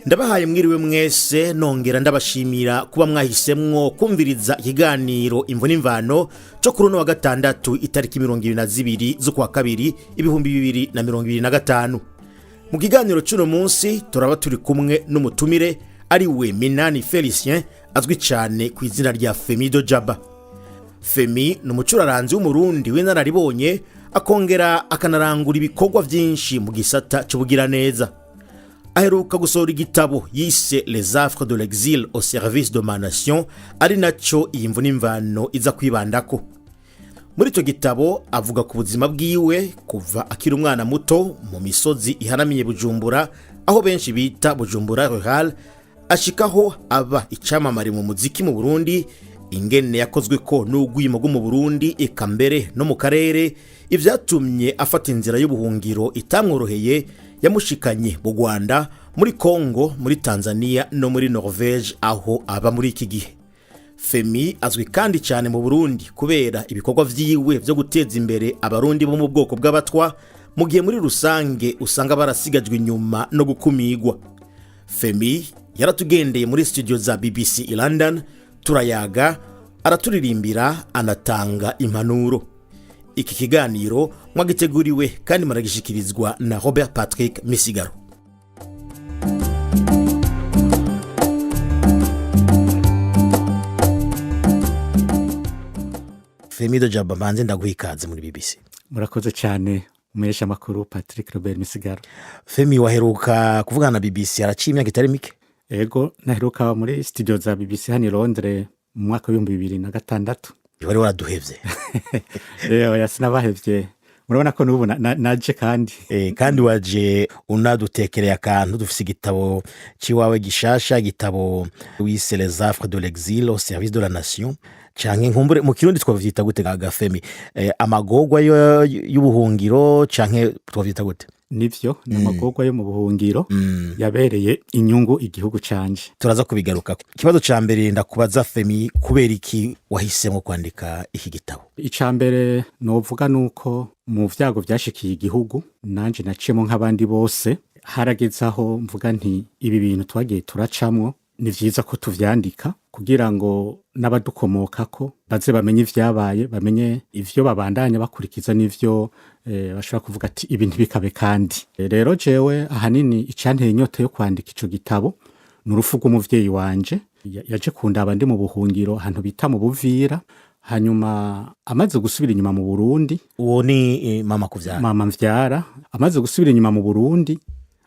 Ndabahaye mwiriwe mwese nongera ndabashimira kuba mwahisemwo kumviriza ikiganiro Imvo n'Imvano cyo kuri wa gatandatu itariki 22 z'ukwa kabiri 2025. Mu kiganiro cy'uno munsi turaba turi kumwe n'umutumire ari we Minani Felicien azwi cyane ku izina rya Femi Dojaba. Femi ni umucuraranzi w'umurundi w'inararibonye akongera akanarangura ibikorwa byinshi mu gisata cy'ubugiraneza. Aheruka gusohora igitabo yise Les Affres de l'exil au service de ma nation, ari naco iyi Imvo n'Imvano iza kwibandako. Muri icyo gitabo avuga ku buzima bwiwe kuva akiri umwana muto mu misozi ihanamiye Bujumbura, aho benshi bita Bujumbura Rural, ashikaho aba icamamare mu muziki mu Burundi, ingene yakozwe ko n'ugwimo rwo mu Burundi eka mbere no mu karere, ivyatumye afata inzira y'ubuhungiro itamworoheye yamushikanye mu Rwanda, muri Kongo, muri Tanzania no muri Norvege aho aba muri iki gihe. Femi azwi kandi cyane mu Burundi kubera ibikorwa vyiwe byo guteza imbere abarundi bo mu bwoko bw'abatwa, mu gihe muri rusange usanga barasigajwe inyuma no gukumigwa. Femi yaratugendeye muri studio za BBC i London, turayaga, araturirimbira, anatanga impanuro. Iki kiganiro mwagiteguriwe kandi maragishikirizwa na Robert Patrick Misigaro. Femi Dojaba, banze ndaguha ikaze muri BBC. Murakoze cyane umesha makuru Patrick Robert Misigaro. Femi, waheruka kuvugana na BBC araciye imyaka itari mike? Ego, naheruka muri studio za BBC hano i Londres mu mwaka wa 2006. Wari waraduhevye. Yasinabahevye. Murabona ko nubu naje kandi kandi waje unadutekereye akantu dufise igitabo ciwawe gishasha, igitabo wise Les Affres de l'exil au service de la nation, canke nkumbure mu kirundi twavyita gute ga Femi? Amagorwa y'ubuhungiro canke twavyita gute? Nivyo n'amagorwa yo mu buhungiro yabereye inyungu igihugu canje. Turaza kubigaruka. Kibazo ca mbere ndakubaza Femi, kubera iki wahisemo kwandika iki gitabo? Icambere novuga nuko mu vyago vyashikiye igihugu nanje naciyemo nk'abandi bose, haragezaho mvuga nti ibi bintu twagiye turacamwo ni vyiza ko tuvyandika kugira ngo n'abadukomokako baze bamenye ivyabaye, bamenye ivyo babandanya bakurikiza n'ivyo bashobora kuvuga ati ibintu bikabe kandi. Rero jewe ahanini icanteye inyota yo kwandika ico gitabo n'urupfu rw'umuvyeyi wanje yaje kundaba ndi mu buhungiro ahantu bita mu Buvira, hanyuma amaze gusubira inyuma mu Burundi. Uwo ni mama kuvyara? Mama mvyara amaze gusubira inyuma mu Burundi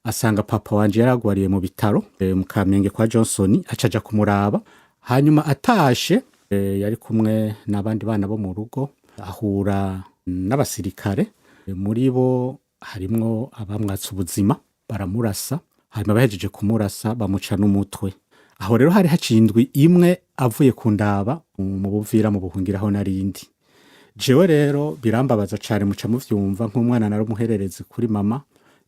asanga papa wanje yaragwariye mu bitaro mu Kamenge kwa Johnson, acaja kumuraba. Hanyuma atashe yari kumwe n'abandi bana bo mu rugo, ahura n'abasirikare, muri bo harimwo abamwatsa ubuzima, baramurasa. Hanyuma bahejeje kumurasa bamuca n'umutwe. Aho rero hari hacindwi imwe avuye kundaba mu Buvira mu buhungira aho narindi. Jewe rero birambabaza cyane, muca muvyumva nk'umwana nari umuhererezi kuri mama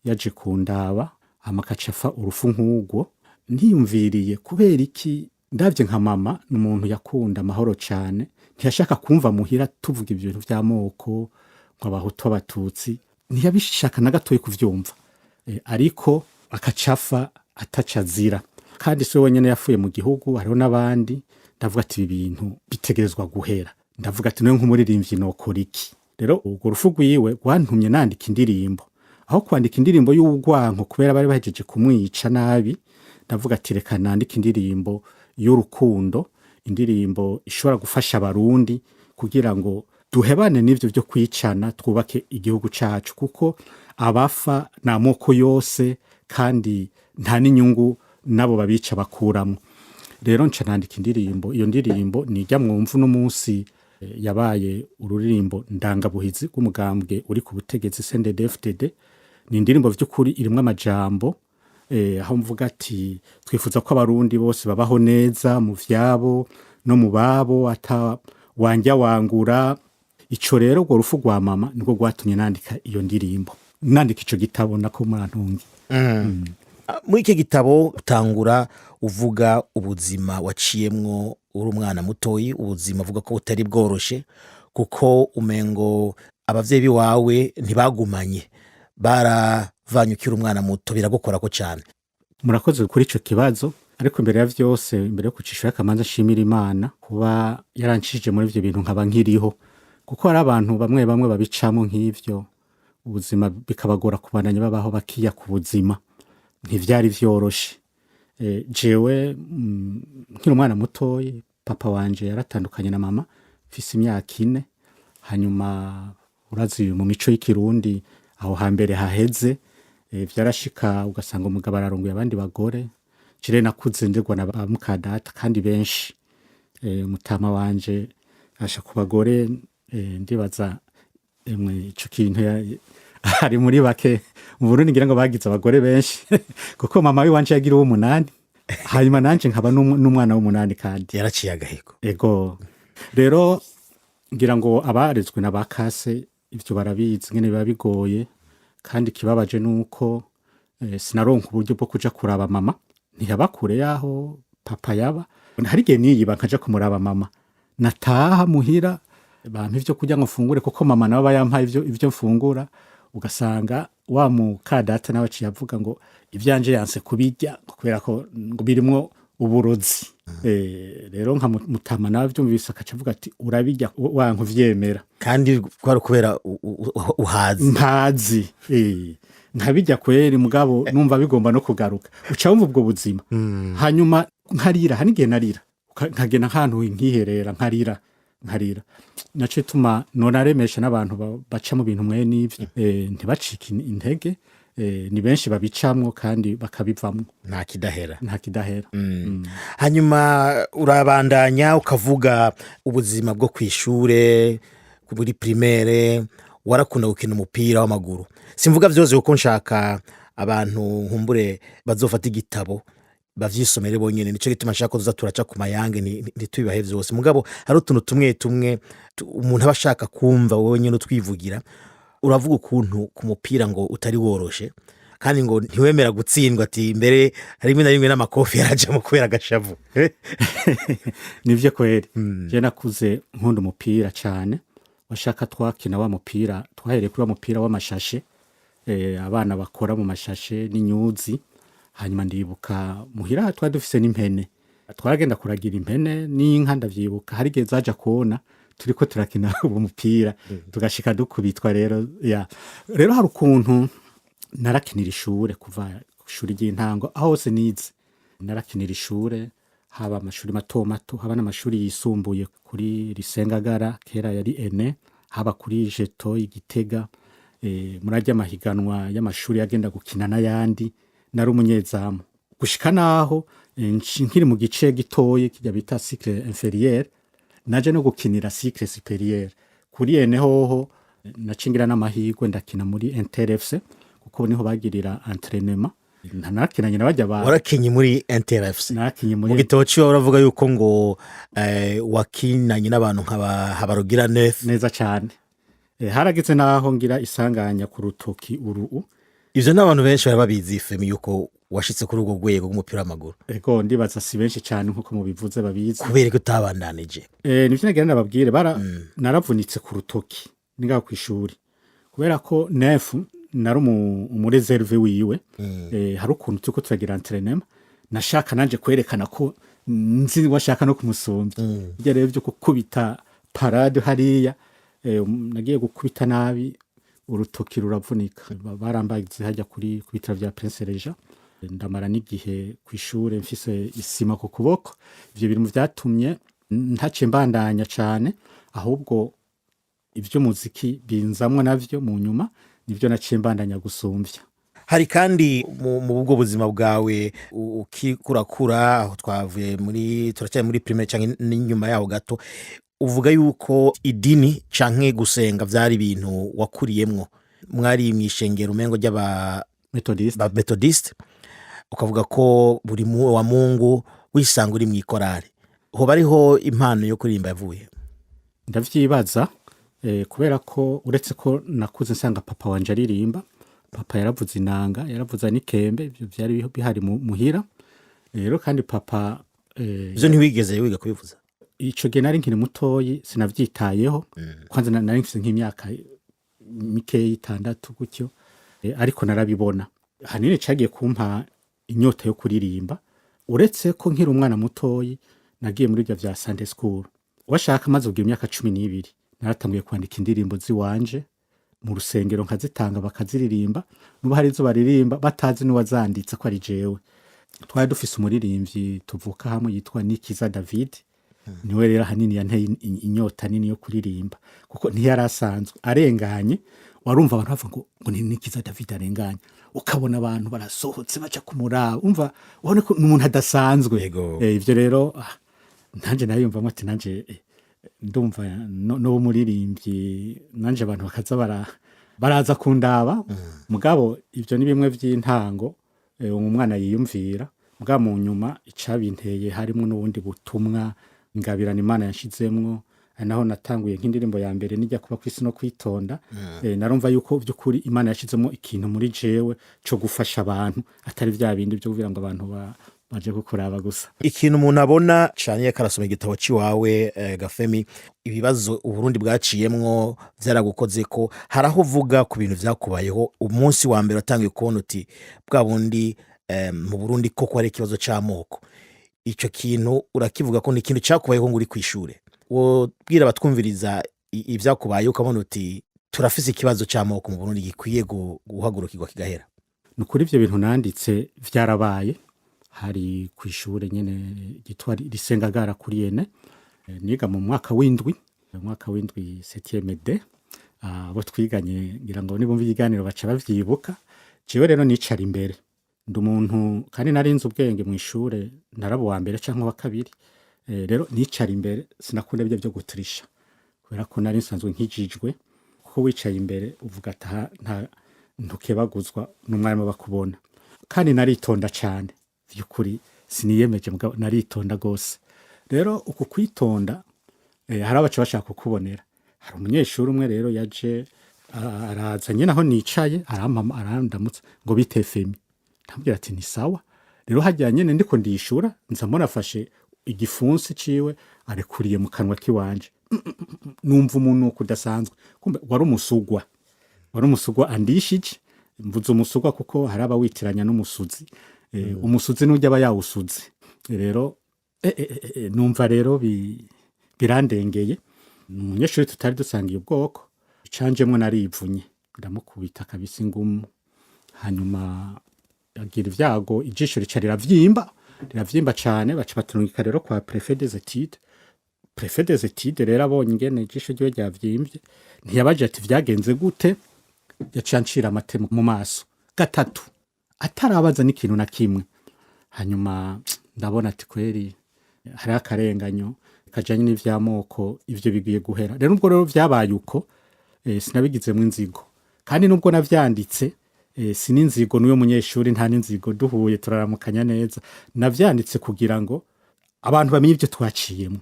yaje kundaba amakacafa urufu nk'ugwo. Ntiyumviriye kubera iki ndavye nka mama n'umuntu yakunda amahoro cyane, ntiyashaka kumva muhira tuvuga ibyo bintu by'amoko nk'abahutu abatutsi, ntiyabishaka na gatoyi kuvyumva. Ariko akacafa atacazira, kandi se wenyene yafuye mu gihugu, hariho n'abandi. Ndavuga ati ibi bintu bitegerezwa guhera. Ndavuga ati niwe nk'umuririmbyi nokora iki? Rero urwo rufu rwiwe rwantumye nandika indirimbo. Aho kwandika indirimbo y'ubugwanko kubera bari bahejeje kumwica nabi, ndavuga ati reka nandika indirimbo y'urukundo, indirimbo ishobora gufasha abarundi kugira ngo duhebane n'ivyo byo kwicana, twubake igihugu cacu, kuko abafa n'amoko yose kandi nta n'inyungu nabo babica bakuramo. Rero nca nandika indirimbo. Iyo ndirimbo nijya mwumva no munsi yabaye ururirimbo ndangabuhizi rw'umugambwe uri ku butegetsi CNDD-FDD. Ni indirimbo vy'ukuri irimwo amajambo aho mvuga ati twifuza ko abarundi bose babaho neza mu vyabo no mu babo, ata wanja wangura. Ico rero urwo rufu rwa mama niko rwatumye nandika iyo ndirimbo, nandika ico gitabo nako murantungi. Muri iki gitabo utangura uvuga ubuzima waciyemwo uri umwana mutoyi, ubuzima uvuga ko butari bworoshe kuko umengo abavyeyi wawe ntibagumanye, baravanye ukiri umwana muto, biragukora ko cyane. murakoze kuri ico kibazo, ariko imbere ya vyose, imbere yo kucishura akamanza nshimira Imana kuba yaranshije muri ivyo bintu nkaba nkiriho, kuko hari abantu bamwe bamwe babicamo nk'ivyo ubuzima bikabagora kubandanya babaho bakiya ku buzima, ntivyari vyoroshe. Jewe nkiri umwana mutoyi, papa wanje yaratandukanye na mama mfise imyaka 4, hanyuma urazi mu mico y'ikirundi aho hambere haheze, vyarashika ugasanga umugabo ararongoye abandi bagore. Jire nakuze ndegwa na ba mukadata kandi benshi, mutama wanje asha ku bagore, ndibaza ico kintu ari muri bake mu Burundi ngira ngo bagize abagore benshi kuko mama wanje yagira 8, hanyuma nanje nkaba n'umwana w'8 kandi yaraciye agaheko. Ego rero ngira ngo abarezwe na bakase ivyo barabizi ngene biba bigoye, kandi kibabaje nuko sinaronka uburyo bwo kuja kuraba mama, ntiyaba kure yaho papa yaba. Hari igihe niyiba nkaja kumuraba mama, nataha muhira bampa ivyo kurya ngo mfungure, kuko mama nawe aba yampaye ivyo mfungura, ugasanga wa mukadata nawe aciye avuga ngo ivyanje yanse kubirya kubera ko ngo birimwo uburozi. Rero nka mutama nawe vyumvise akaca avuga ati urabirya wanka uvyemera, kandi kwari kubera uhazi ntazi. Nkabirya kweri mugabo numva bigomba no kugaruka, uca wumva ubwo buzima. Hanyuma nkarira, hari igihe narira nkagena ahantu nkiherera nkarira naco ituma none aremesha n'abantu baca mu bintu mwe n'ivyo, ntibacike intege. Ni benshi babicamwo kandi bakabivamwo nta kidahera. Hanyuma urabandanya ukavuga ubuzima bwo kwishure kuri primaire, warakunda gukina umupira w'amaguru. Simvuga vyose kuko nshaka abantu nkumbure bazofata igitabo bavyisomere bonyene, nico gituma nshaka kuza turaca ku mayange ntitubibahe vyose, mugabo hari utuntu tumwe umuntu abashaka kumva wowe nyene utwivugira. Uravuga ukuntu ku mupira ngo utari woroshe, kandi ngo ntiwemera gutsindwa, ati mbere rimwe na rimwe n'amakofi yarajamo kubera agashavu. Nivyo kweri. Je nakuze nkunda umupira cyane, washaka twakina wa mupira, twahereye kuri wa mupira w'amashashe, abana bakora mu mashashe n'inyuzi. Hanyuma ndibuka muhira twari dufise n'impene, twagenda kuragira impene n'inka, ndavyibuka hari igihe zaja kubona turiko turakina uwo mupira tugashika dukubitwa. Rero hari ukuntu narakinira ishure kuva ishuri ry'intango aho hose nize, narakinira ishure, haba amashuri mato mato, haba n'amashuri yisumbuye kuri Risengagara kera yari ene, haba kuri Jeto Igitega. Murajya amahiganwa y'amashuri yagenda gukina n'ayandi, nari umunyezamu gushika naho nkiri mu gice gitoye kijya bita cycle inférieur, naje no gukinira cycle supérieur. Kuri ene hoho nacingira n'amahirwe ndakina muri Interfc, kuko niho bagirira entraînement. Nanakinanye nabajya ba warakinye muri Interfc. Nakinye muri mu gitabo cyo uravuga yuko ngo wakinanye n'abantu nk'abarugira neza cyane. Harageze naho ngira isanganya ku rutoki uru. Ivyo n'abantu benshi bari babizi Femi yuko washitse kuri urwo rwego rw'umupira w'amaguru. Ego ndibaza si benshi cyane nkuko mubivuze babizi. Kubera ko utabandanije. Nivyo nagira ndababwire naravunitse ku rutoki ninga ku ishuri. Kubera ko nefu nari umureserve wiwe. Hari ukuntu tuko turagira entraînement, nashaka nanje kwerekana ko nzi washaka no kumusumbya. Ibyo rero byo gukubita parade hariya, nagiye gukubita nabi, urutoki ruravunika. Barambagize hajya kuri kubitara vya Prince Regent, ndamara n'igihe ku ishure mfise isima ku kuboko. Ivyo bintu vyatumye ntace mbandanya cyane, ahubwo ivyo muziki binzamwe navyo mu nyuma nivyo naciye mbandanya gusumvya. Hari kandi mu bwo buzima bwawe ukikurakura, aho twavuye turacyari muri primaire cyangwa n'inyuma yaho gato, uvuga yuko idini canke gusenga vyari ibintu wakuriyemwo. Mwari mwishengero umengo ry'aba Methodist, ukavuga ko buri wa Mungu wisanga uri mwikorare. Ho bariho impano yo kuririmba yavuye? Ndavyibaza, kubera ko uretse ko nakuze nsanga papa wanje aririmba. Papa yaravuza inanga, yaravuza n'ikembe, ivyo vyari bihari muhira. Rero kandi papa ivyo ntiwigeze wiga kubivuza? Ico gihe nari nkiri mutoyi sinavyitayeho. Kwanza nari mfise nk'imyaka mike 6 gutyo, ariko narabibona. Hanini cagiye kumpa inyota yo kuririmba, uretse ko nkiri umwana mutoyi nagiye muri ibyo vya Sunday school. Washaka maze ubwo imyaka 12 naratanguye kwandika indirimbo ziwanje mu rusengero nkazitanga bakaziririmba, nuba hari izo baririmba batazi n'uwazanditse ko ari jewe. Twari dufise umuririmbyi tuvuka hamwe yitwa Nikiza David, niwe rero hanini yanteye inyota nini yo kuririmba, kuko ntiyarasanzwe arenganye. Warumva abantu bavuga ngo ni Nikiza David arenganye, ukabona abantu barasohotse baca kumuraba, umva ubone ko n'umuntu adasanzwe. Ivyo rero nanje nayumva ati nanje ndumva no muririmbyi nanje abantu bakaza baraza kundaba. Mugabo ivyo ni bimwe vy'intango umwana yiyumvira, mugabo mu nyuma icabinteye harimo n'ubundi butumwa ingabirana Imana yashizemwo, naho natanguye nk'indirimbo ya mbere nijya kuba kwisi no kwitonda. Narumva yuko by'ukuri Imana yashizemo ikintu muri jewe cyo gufasha abantu, atari vya bindi byo kugira ngo abantu baje kukuraba gusa. Ikintu umuntu abona cyane yakarasoma igitabo ciwawe Gafemi, ibibazo Uburundi bwaciyemwo vyaragukoze ko haraho uvuga ku bintu vyakubayeho umunsi wa mbere watangiye kubona uti bwa bundi mu Burundi koko ari ikibazo c'amoko. Ico kintu urakivuga ko ni ikintu cyakubayeho ngo uri kwishure, wobwira batwumviriza ivyakubaye ukabona uti turafise ikibazo c'amoko mu Burundi gikwiye guhagurukirwa kigahera? Nukuri ivyo bintu nanditse vyarabaye hari kwishure nyene gitwa Risengagara kuri Yene, niga mu mwaka w'indwi 7e D. Abo twiganye ngira ngo nibumva ikiganiro baca bavyibuka. Jewe rero nicara imbere ndi umuntu kandi narinze ubwenge mu ishure, narabo wa mbere canke wa kabiri. Rero nicara imbere sinakunda byo guturisha, kubera ko nari nsanzwe nkijijwe, kuko wicaye imbere uvuga ata nta ntukebaguzwa n'umwarimu bakubona. Kandi naritonda cyane by'ukuri, siniyemeje mugabo naritonda gose. Rero uku kwitonda hari abaca bashaka kukubonera. Hari umunyeshuri umwe rero yaje araza nyine aho nicaye arandamutse ngo bite Femi. Ndamubwira ati ni sawa. Rero hajyanye ndiko ndishura nzamona afashe igifunsi ciwe arekuriye mu kanwa kiwanje. Numva umuntu kudasanzwe, kumbe wari umusugwa andishije. Mvuze umusugwa kuko haraba witiranya n'umusuzi. Umusuzi n'ujya aba yawusuze. Rero numva rero birandengeye. Umunyeshuri tutari dusangiye ubwoko, canjemwe narivunye ndamukubita kabisa ingumu. Hanyuma agira ivyago ijisho rica riravyimba cane, baca batunugika rero kwa Prefet des Etudes. Rero abonye ingene ijisho ryo ryavyimbye ntiyabaje ati vyagenze gute, yacancira amatemo mu maso gatatu atarabaza n'ikintu na kimwe. Hanyuma ndabona ati kweri hari akarenganyo kajanye n'ivyamoko, ivyo bigiye guhera. Rero ubwo rero vyabaye uko sinabigizemo inzigo, kandi nubwo navyanditse sininzigo n'uyo munyeshuri, nta n'inzigo, duhuye turaramukanya neza. Navyanditse kugira ngo abantu bamenye ivyo twaciyemo,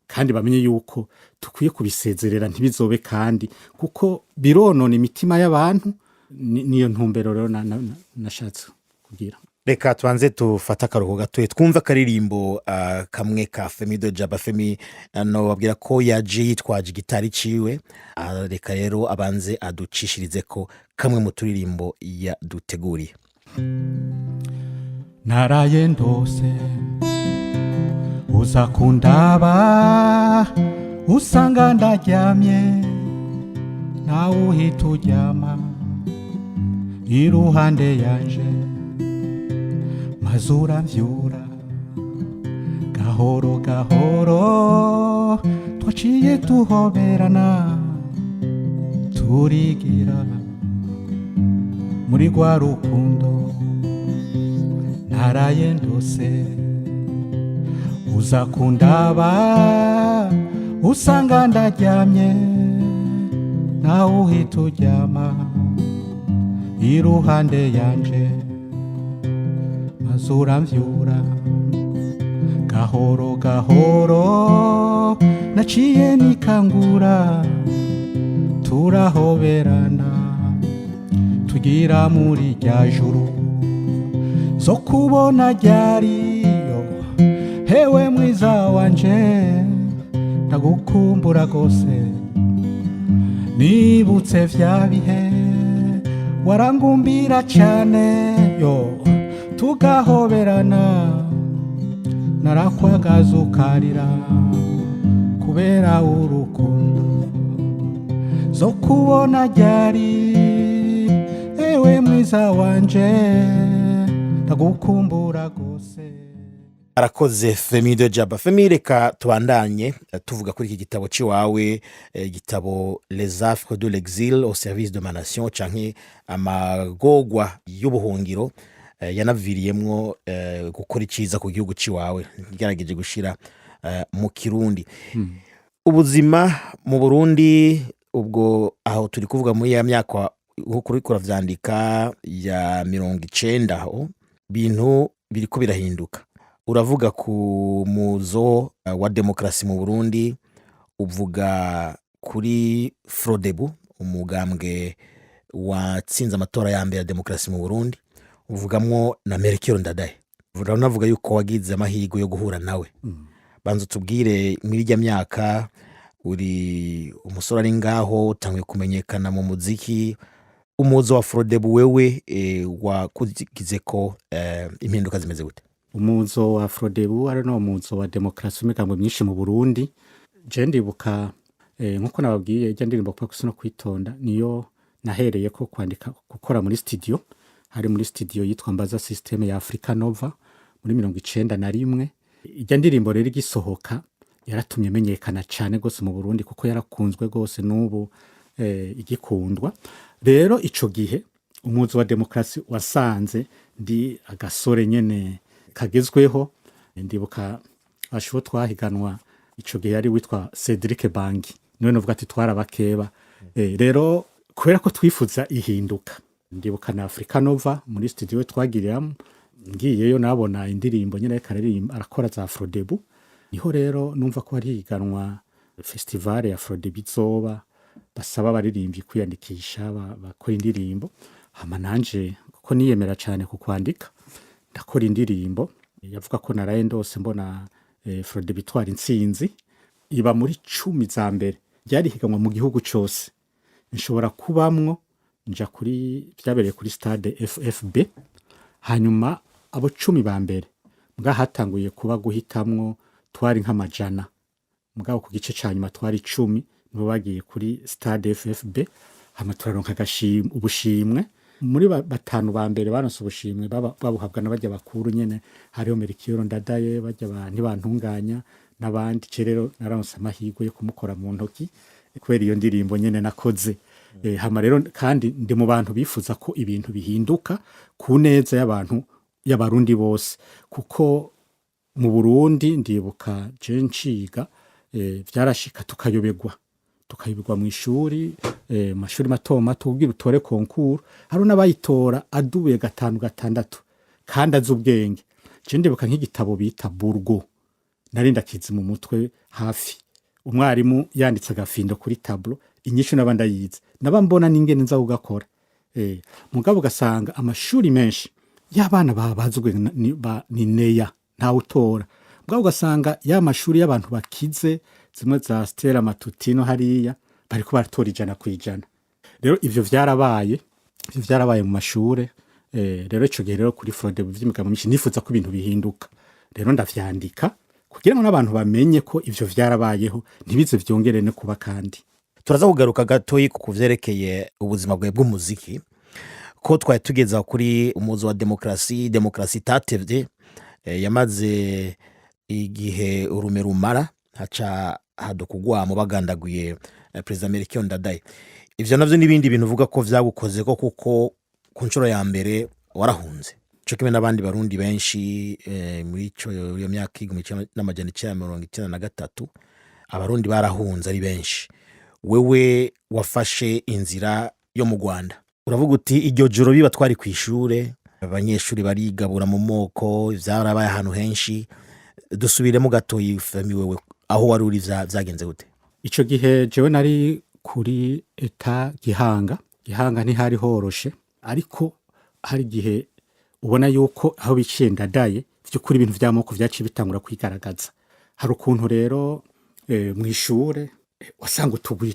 kandi bamenye yuko tukwiye kubisezerera ntibizobe, kandi kuko bironona imitima y'abantu. Niyo ntumbero rero nashatse kugira. Reka tuanze tufata akaruhuko gato twumva akaririmbo kamwe ka Femido Jaba. Femi no wabwira ko yaje yitwaje gitari ciwe, reka rero abanze aducishirize ko kamwe mu turirimbo yaduteguriye. Naraye ndose uza kundaba, usanga ndaryamye nawe uhita uryama iruhande yanje, mazura mvyura gahoro gahoro, twaciye tuhoberana turigira muri rwa rukundo. Naraye ndose uza kundaba, usanga ndaryamye nawe uhita uryama iruhande yanje, mazura mvyura gahoro gahoro, naciye nikangura turahoberana tugira muri rya juru zo kubona ryariyo. Hewe mwiza wanje ndagukumbura gose, nibutse vya bihe warangumbira cane yo, tugahoberana narakwagaza ukarira kubera urukundo zo kubona ryari ewe mwiza wanje ndagukumbura gose. arakoze Femi de Jaba. Femi, reka tubandanye tuvuga kuri iki gitabo ciwawe, igitabo Les Affres de l'exil au service de ma nation, canke amagogwa y'ubuhungiro yanaviriyemwo gukora iciza ku gihugu ciwawe, ngerageje gushira mu Kirundi. Ubuzima mu Burundi ubwo aho turi kuvuga muri ya myaka kuri kuravyandika ya 90 aho bintu biriko birahinduka. Uravuga ku muzo wa demokrasi mu Burundi, uvuga kuri Frodebu, umugambwe watsinze amatora ya mbere ya demokrasi mu Burundi, uvugamwo na Melchior Ndadaye. Unavuga yuko wagize amahirwe yo guhura nawe. Banza tubwire muri irya myaka, uri umusore ari ngaho utanguye kumenyekana mu muziki, umuzo wa Frodebu wewe wakugize ko impinduka zimeze gute? Umuzo wa Frodebu ari no muzo wa demokrasi umigambwe myinshi mu Burundi. Je ndibuka nkuko nababwiye ijya ndirimbo kwa kusino kwitonda niyo nahereye ko kwandika gukora muri studio. Hari muri studio yitwa Mbaza System ya Africa Nova muri 91. Ijya ndirimbo rero igisohoka yaratumye menyekana cyane gose mu Burundi kuko yarakunzwe gose n'ubu igikundwa. Rero ico gihe umuzo wa demokrasi wasanze ndi agasore nyene kagezweho. Ndibuka asho twahiganwa ico gihe yari witwa Cedric Bangi, niwe novuga ati twarabakeba. Rero kubera ko twifuza ihinduka, ndibuka na Africa Nova muri studio twagiriram, ngiyeyo nabona indirimbo nyene yakaririmba arakora za Frodebu. Niho rero numva ko ari higanwa festival ya Frodebu izoba, basaba baririmbi kwiyandikisha bakora indirimbo. Hama nanje kuko niyemera cyane ku kwandika, ndakora indirimbo yavuga ko naraye ndose mbona Frodebu itwara intsinzi, iba muri 10 za mbere. Ryari higanwa mu gihugu cyose, nshobora kubamwo nja kuri byabereye kuri stade FFB. Hanyuma abo 10 ba mbere mbwa hatanguye kuba guhitamwo twari nk'amajana, mbwa ku gice cyanyuma twari 10 nibo bagiye kuri stade FFB. Hama turaronka ubushimwe muri batanu ba mbere baronse ubushimwe babuhabwa n'abajya bakuru nyene. Hariho Melchior Ndadaye, bajya abantu bantunganya n'abandi. Rero naronse amahirwe yo kumukora mu ntoki kubera iyo ndirimbo nyene nakoze. Hama rero kandi ndi mu bantu bifuza ko ibintu bihinduka ku neza y'abantu y'abarundi bose, kuko mu Burundi ndibuka je nciga vyarashika tukayobegwa mu ishuri, mashuri mato mato kugira utore konkuru. Hari n'abayitora adubuye 5-6 kandi azi ubwenge. Je ndibuka nk'igitabo bita Burgo, nari ndakizi mu mutwe hafi. Umwarimu yanditse agafindo kuri tablo, inyishu nabanda yize nabambona n'ingene nza ugakora. Mugabo gasanga amashuri menshi y'abana babazwe ni neya nta utora. Mugabo gasanga ya mashuri y'abantu bakize zimwe za Stella Matutino hariya bariko baratora 100%. Rero ivyo vyarabaye mu mashure. Rero ico gihe rero kuri Frodebu vy'imigabo myinshi nifuza ko ibintu bihinduka. Rero ndavyandika kugira ngo n'abantu bamenye ko ivyo vyarabayeho, ntibize vyongere no kuba kandi. Turaza kugaruka gatoyi ku kuvyerekeye ubuzima bwawe bw'umuziki, ko twari tugeza kuri umuzo wa demokrasi tatevye, yamaze igihe urume rumara haca hadukugwa mu bagandaguye President Melchior Ndadaye. Ivyo navyo n'ibindi bintu uvuga ko vyagukoze ko kuko ku nshuro ya mbere warahunze. Cyo kimwe n'abandi barundi benshi muri ico iyo myaka 1993 abarundi barahunze ari benshi. Wewe wafashe inzira yo mu Rwanda, uravuga uti iryo joro biba twari kwishure, abanyeshuri barigabura mu moko, vyarabaye ahantu henshi. Dusubiremo gatoyi Femi, wewe aho wari uri vyagenze gute? Ico gihe jewe nari kuri eta Gihanga ntihari horoshe, ariko hari gihe ubona yuko aho biciye Ndadaye vy'ukuri ibintu vy'amoko vyaciye bitangura kwigaragaza. Hari ukuntu rero mwishure wasanga utugwi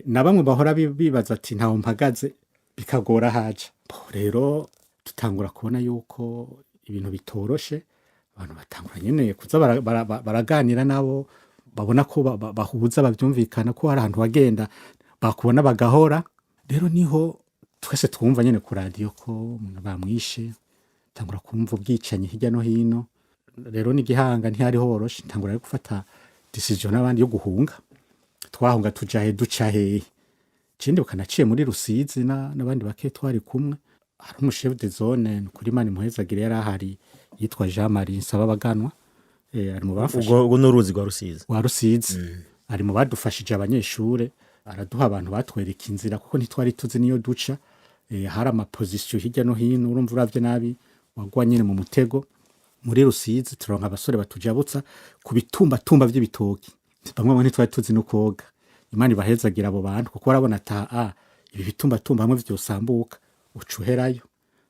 na bamwe bahora bibaza ati ntaho mpagaze bikagora haja. Rero dutangura kubona yuko ibintu bitoroshe, abantu batangura nyene kuza baraganira nabo, babona ko bahuza bavyumvikana ko hari ahantu bagenda bakubona bagahora. Rero niho twese twumva nyene ku radio ko umuntu bamwishe, tangura kumva ubwicanyi hirya no hino. Rero ni Gihanga ntihari horoshe, tangura gufata decision n'abandi yo guhunga. Twahunga tujahe duca hehe, ikindi ukanaciye muri Rusizi n'abandi bake twari kumwe. Hari umushefu de zone kuri Mani Muhezagire yari ahari yitwa Jean Marie Nsababaganwa, ari mu bafashe ubwo n'uruzi rwa Rusizi wa Rusizi, ari mu badufashije abanyeshure, araduha abantu batwereka inzira kuko ntitwari tuzi niyo duca. Hari amaposition hirya no hino, urumva uravye nabi wagwa nyene mu mutego. Muri Rusizi turonka abasore batujabutsa ku bitumbatumba vy'ibitoki, bamwe ntitwari tuzi no koga. Imana ibahezagira abo bantu kuko barabona ibi bitumbatumba hamwe vyosambuka ucuherayo.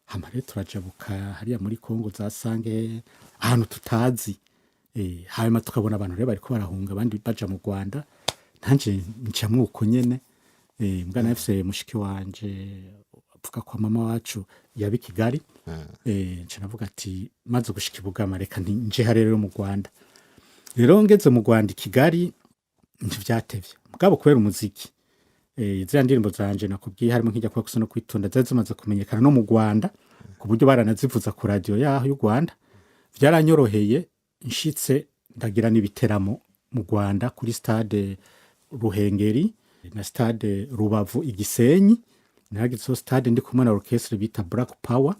Hama rero turajabuka hariya muri Kongo za Sange, ahantu tutazi. Hanyuma tukabona abantu rero bariko barahunga, abandi baja mu Rwanda. Nanje ncamwe uko nyene. Mbwa nafise mushiki wanje avuga kwa mama wacu yabi Kigali. Nca navuga ati maze gushika Bugama reka nje harero mu Rwanda. Rero ngeze mu Rwanda i Kigali ntivyatevye. Mugabo kubera umuziki, ziriya ndirimbo zanje nakubwiye harimo nk'ijya kuba gusa no kwitonda zari zimaze kumenyekana no mu Rwanda, ku buryo baranazivuza ku radio yaho y'u Rwanda. Vyaranyoroheye, nshitse ndagira n'ibiteramo mu Rwanda kuri stade Ruhengeri na stade Rubavu Igisenyi. Nagize stade ndi kumwe na orchestre bita Black Power,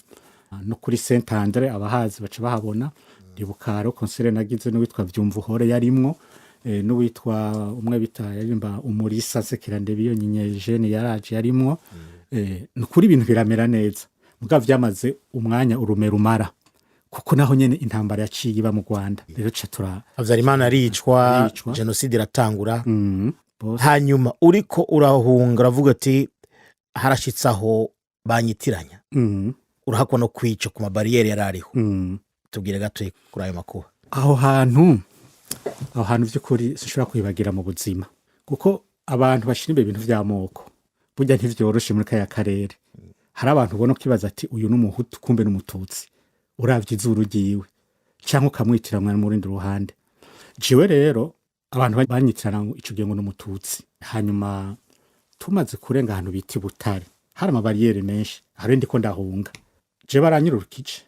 no kuri Saint Andre abahazi baca bahabona. Ndibukaro concert nagize n'uwitwa Vyumvuhore yarimwo, n'uwitwa umwe bita yarimba Umurisa Sekirande biyo Nyenyejene yaraje yarimwo. Nukuri ibintu biramera neza, mugabo vyamaze umwanya urume rumara kuko naho nyene intambara yaciye iba mu Rwanda. Rero catura Havyarimana aricwa, genocide iratangura. Hanyuma uriko urahunga uravuga ati harashitsaho banyitiranya, urahakwa no kwica ku mabariyeri yarariho. Tubwire gato kuri ayo makuru. Aho hantu vy'ukuri sinshobora kwibagira mu buzima, kuko abantu bashira ibintu vy'amoko burya ntivyoroshe muri kaya karere. Hari abantu ubona kibaza ati uyu n'umuhutu kumbe n'umututsi, uravye izuru ryiwe canke ukamwitiranwa mu rindi ruhande. Jiwe rero abantu banyitirana ico gihe ngo n'umututsi. Hanyuma tumaze kurenga ahantu biti Butare, hari amabariyeri menshi, hari ndiko ndahunga. Je baranyirukije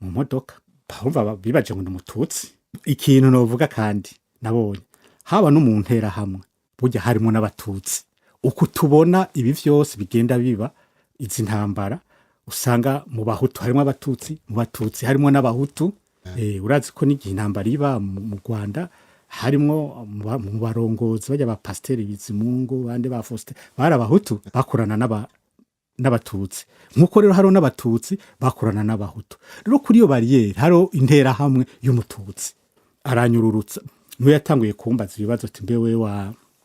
mu modoka, bumva bibaje ngo n'umututsi. Ikintu novuga kandi nabonye haba no mu ntera hamwe burya harimo n'abatutsi. Uko tubona ibi vyose bigenda biba izi ntambara, usanga mu bahutu harimo abatutsi, mu batutsi harimo n'abahutu. Urazi ko n'igihe intambara iba mu Rwanda harimo mu barongozi bajya ba Pasiteri Bizimungu, bande ba Faustin, bari abahutu bakorana n'abatutsi, nkuko rero haro n'abatutsi bakorana n'abahutu. Rero kuri iyo bariyeri haro intera hamwe y'umututsi. Aranyururutsa niwe yatanguye kumbaza ibibazo ati mbewe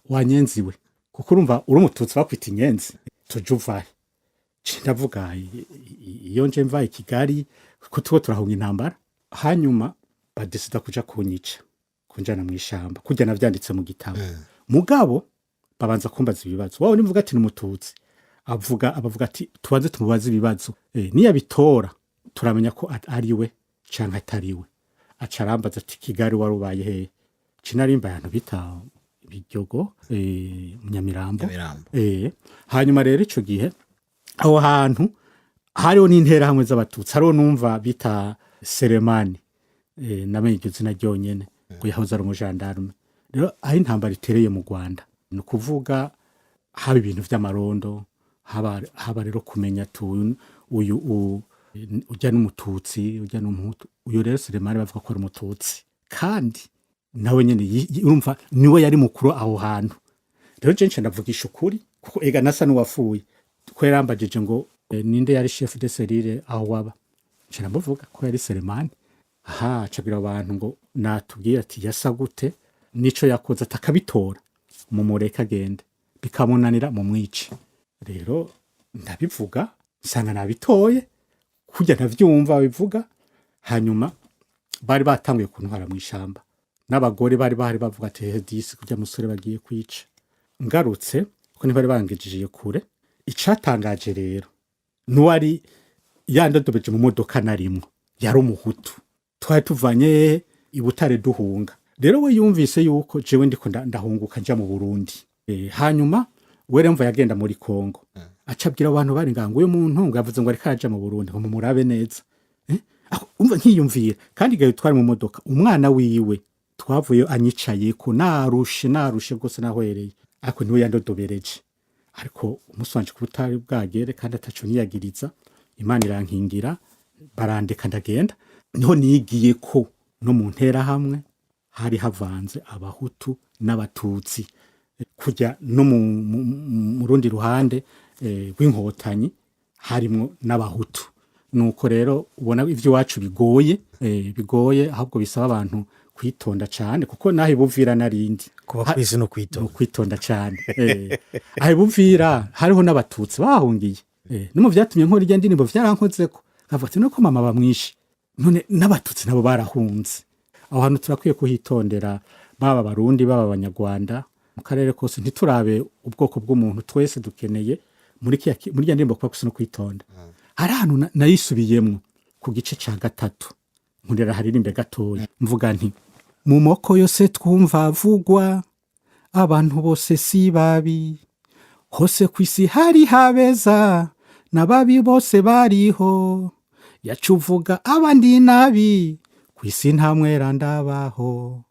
wanyenziwe, kuko urumva uri umututsi bakwita inyenzi, tujuvahe. Ndavuga iyo nje mva i Kigali ko tuko turahunga intambara. Hanyuma badesida kuja kunyica, kunjana mu ishamba, kujya navyanditse mu gitabo. Mugabo babanza kumbaza ibibazo, wawe nivuga ati n'umututsi, abavuga ati tubanze tumubaze ibibazo, niya bitora turamenya ko ari we canke atari we. Acarambaza ati Kigali warubaye he? Cinarimba yantu bita Biryogo, Munyamirambo. Hanyuma rero ico gihe aho hantu hariho n'intera hamwe z'abatutsi, hariho numva bita Selemani, namenye iryo zina ryonyene ngo yahoze ari umujandarume. Rero aho intambara itereye mu Rwanda ni ukuvuga haba ibintu vy'amarondo, haba rero kumenya uyu ujya n'umututsi, ujya n'umuhutu. Uyu rero Selemani bavuga ko ari umututsi, kandi nawe nyene urumva niwe yari mukuru aho hantu. Rero je ndavugisha ukuri kuko ega nasa n'uwafuye, ko yarambajije ngo ninde yari chef de cellule aho waba. Je ndavuga ko yari Selemani. Cabira abantu ngo natubwira ati yasa gute, nico yakoze atakabitora mumureka agende, bikamunanira mu mwici. Rero ndabivuga nsanga nabitoye kujya navyumva bivuga. Hanyuma bari batanguye kuntwara mu ishamba, n'abagore bari bavuga ati hedisi kujya musore bagiye kwica. Ngarutse ko ntibari bangejeje kure. Icatangaje rero nuwari yandodobeje mu modoka narimwo yari umuhutu twari tuvanye i Butare duhunga rero we yumvise yuko jewe ndiko ndahunguka nja mu Burundi hanyuma were mva yagenda muri Kongo acabwira abantu bari ngango uyu muntu ngo yavuze ngo ari kaja mu Burundi ngo mumurabe neza umva nkiyumvira kandi gayo twari mu modoka umwana wiwe twavuye anyicaye ko narushe gose nahwereye ariko niwe yandodobereje ariko umuswanje ku Butare bwagere kandi ataco niyagiriza Imana irankingira barandeka ndagenda niho nigiye ko no mu ntera hamwe hari havanze abahutu n'abatutsi kujya no mu rundi ruhande rw'inkotanyi harimo n'abahutu nuko rero ubona ivyo wacu bigoye ahubwo bisaba abantu kwitonda cyane kuko naho ibuvira narindi kuba kwisi no kwitonda cyane aho ibuvira hariho n'abatutsi bahungiye no mu vyatumye nkora irya ndinimbo vyarankozeko kavuga no ko mama bamwishi none n'abatutsi nabo barahunze aho hantu turakwiye kuhitondera baba barundi baba abanyarwanda mu karere kose ntiturabe ubwoko bw'umuntu twese dukeneye muri rya ndimbo kuba kwisi no kwitonda hari ahantu nayisubiyemwo ku gice ca 3 nkurera haririmbe gatoya mvuga nti mu moko yose twumva avugwa abantu bose si babi hose kwisi hari habeza n'ababi bose bariho yacuvuga abandi nabi kwisi ntamwera ndabaho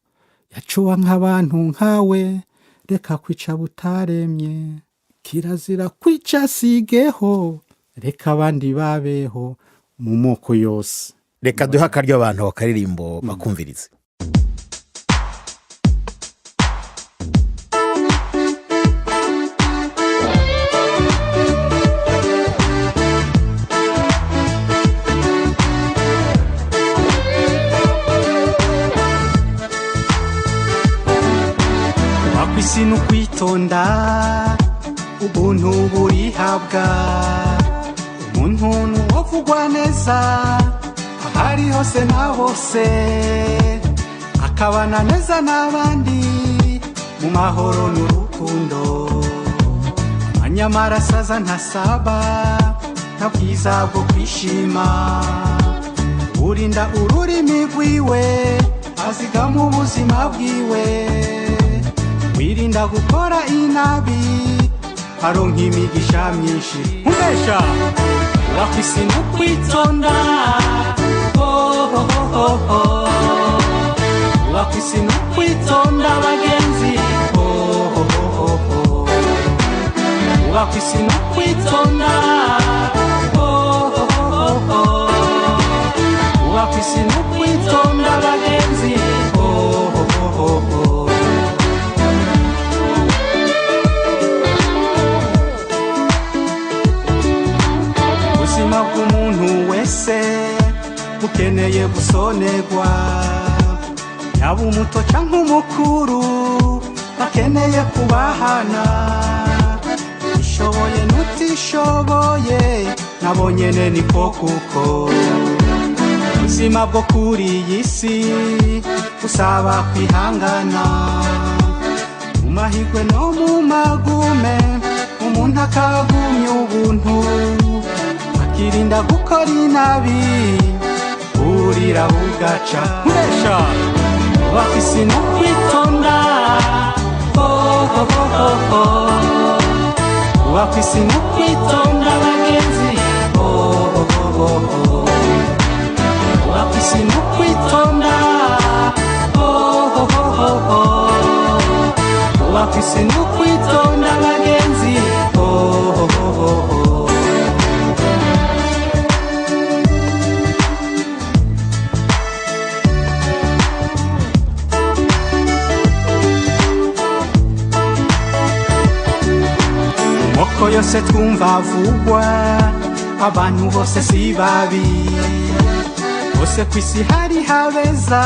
yacuwa nk'abantu nkawe reka kwica butaremye kirazira kwica sigeho reka abandi babeho mu moko yose reka duha akaryo abantu bakaririmbo bakumvirize wakwisi no kwitonda ubuntu burihabwa umuntu nuwovugwa neza ahari hose na bose akabana neza n'abandi mu mahoro n'urukundo amanyamara asaza ntasaba nta bwiza bwo kwishima urinda ururimi rwiwe azigama ubuzima bwiwe wirinda gukora inabi aronka imigisha myinshi umbesha wakwisi no kwitonda wakwisi no kwitonda bagenzi wakwisi no kwitonda wakwisi no kwitonda bagenzi ubuzima bw'umuntu wese bukeneye gusonerwa yaba umuto canke umukuru bakeneye kubahana ishoboye n'utishoboye nabo nyene niko kuko ubuzima bwo kuri iyi si busaba kwihangana mu mahigwe no mu magume umuntu akagumya ubuntu akirinda gukora inabi burira bugaca uresha wakwisi no kwitonda wakwisi no kwitonda bagenzi wakwisi no kwitonda wakwisi no kwitonda bagenzi moko yose twumva avugwa abantu bose si babi hose kwisi hari habeza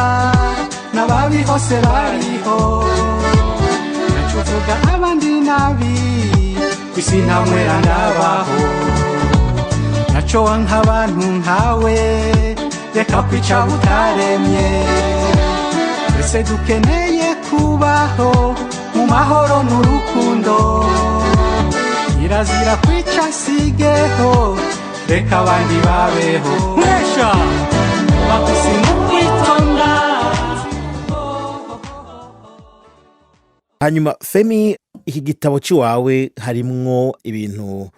n'ababi hose bariho nacuvuga abandi nabi kwisi ntamwera ndabaho naco wanka abantu nkawe reka kwica butaremye twese dukeneye kubaho mu mahoro n'urukundo kirazira kwica sigeho reka abandi babeho mwesha bafise mu kwitonda. hanyuma Femi, iki gitabo cy'iwawe harimwo ibintu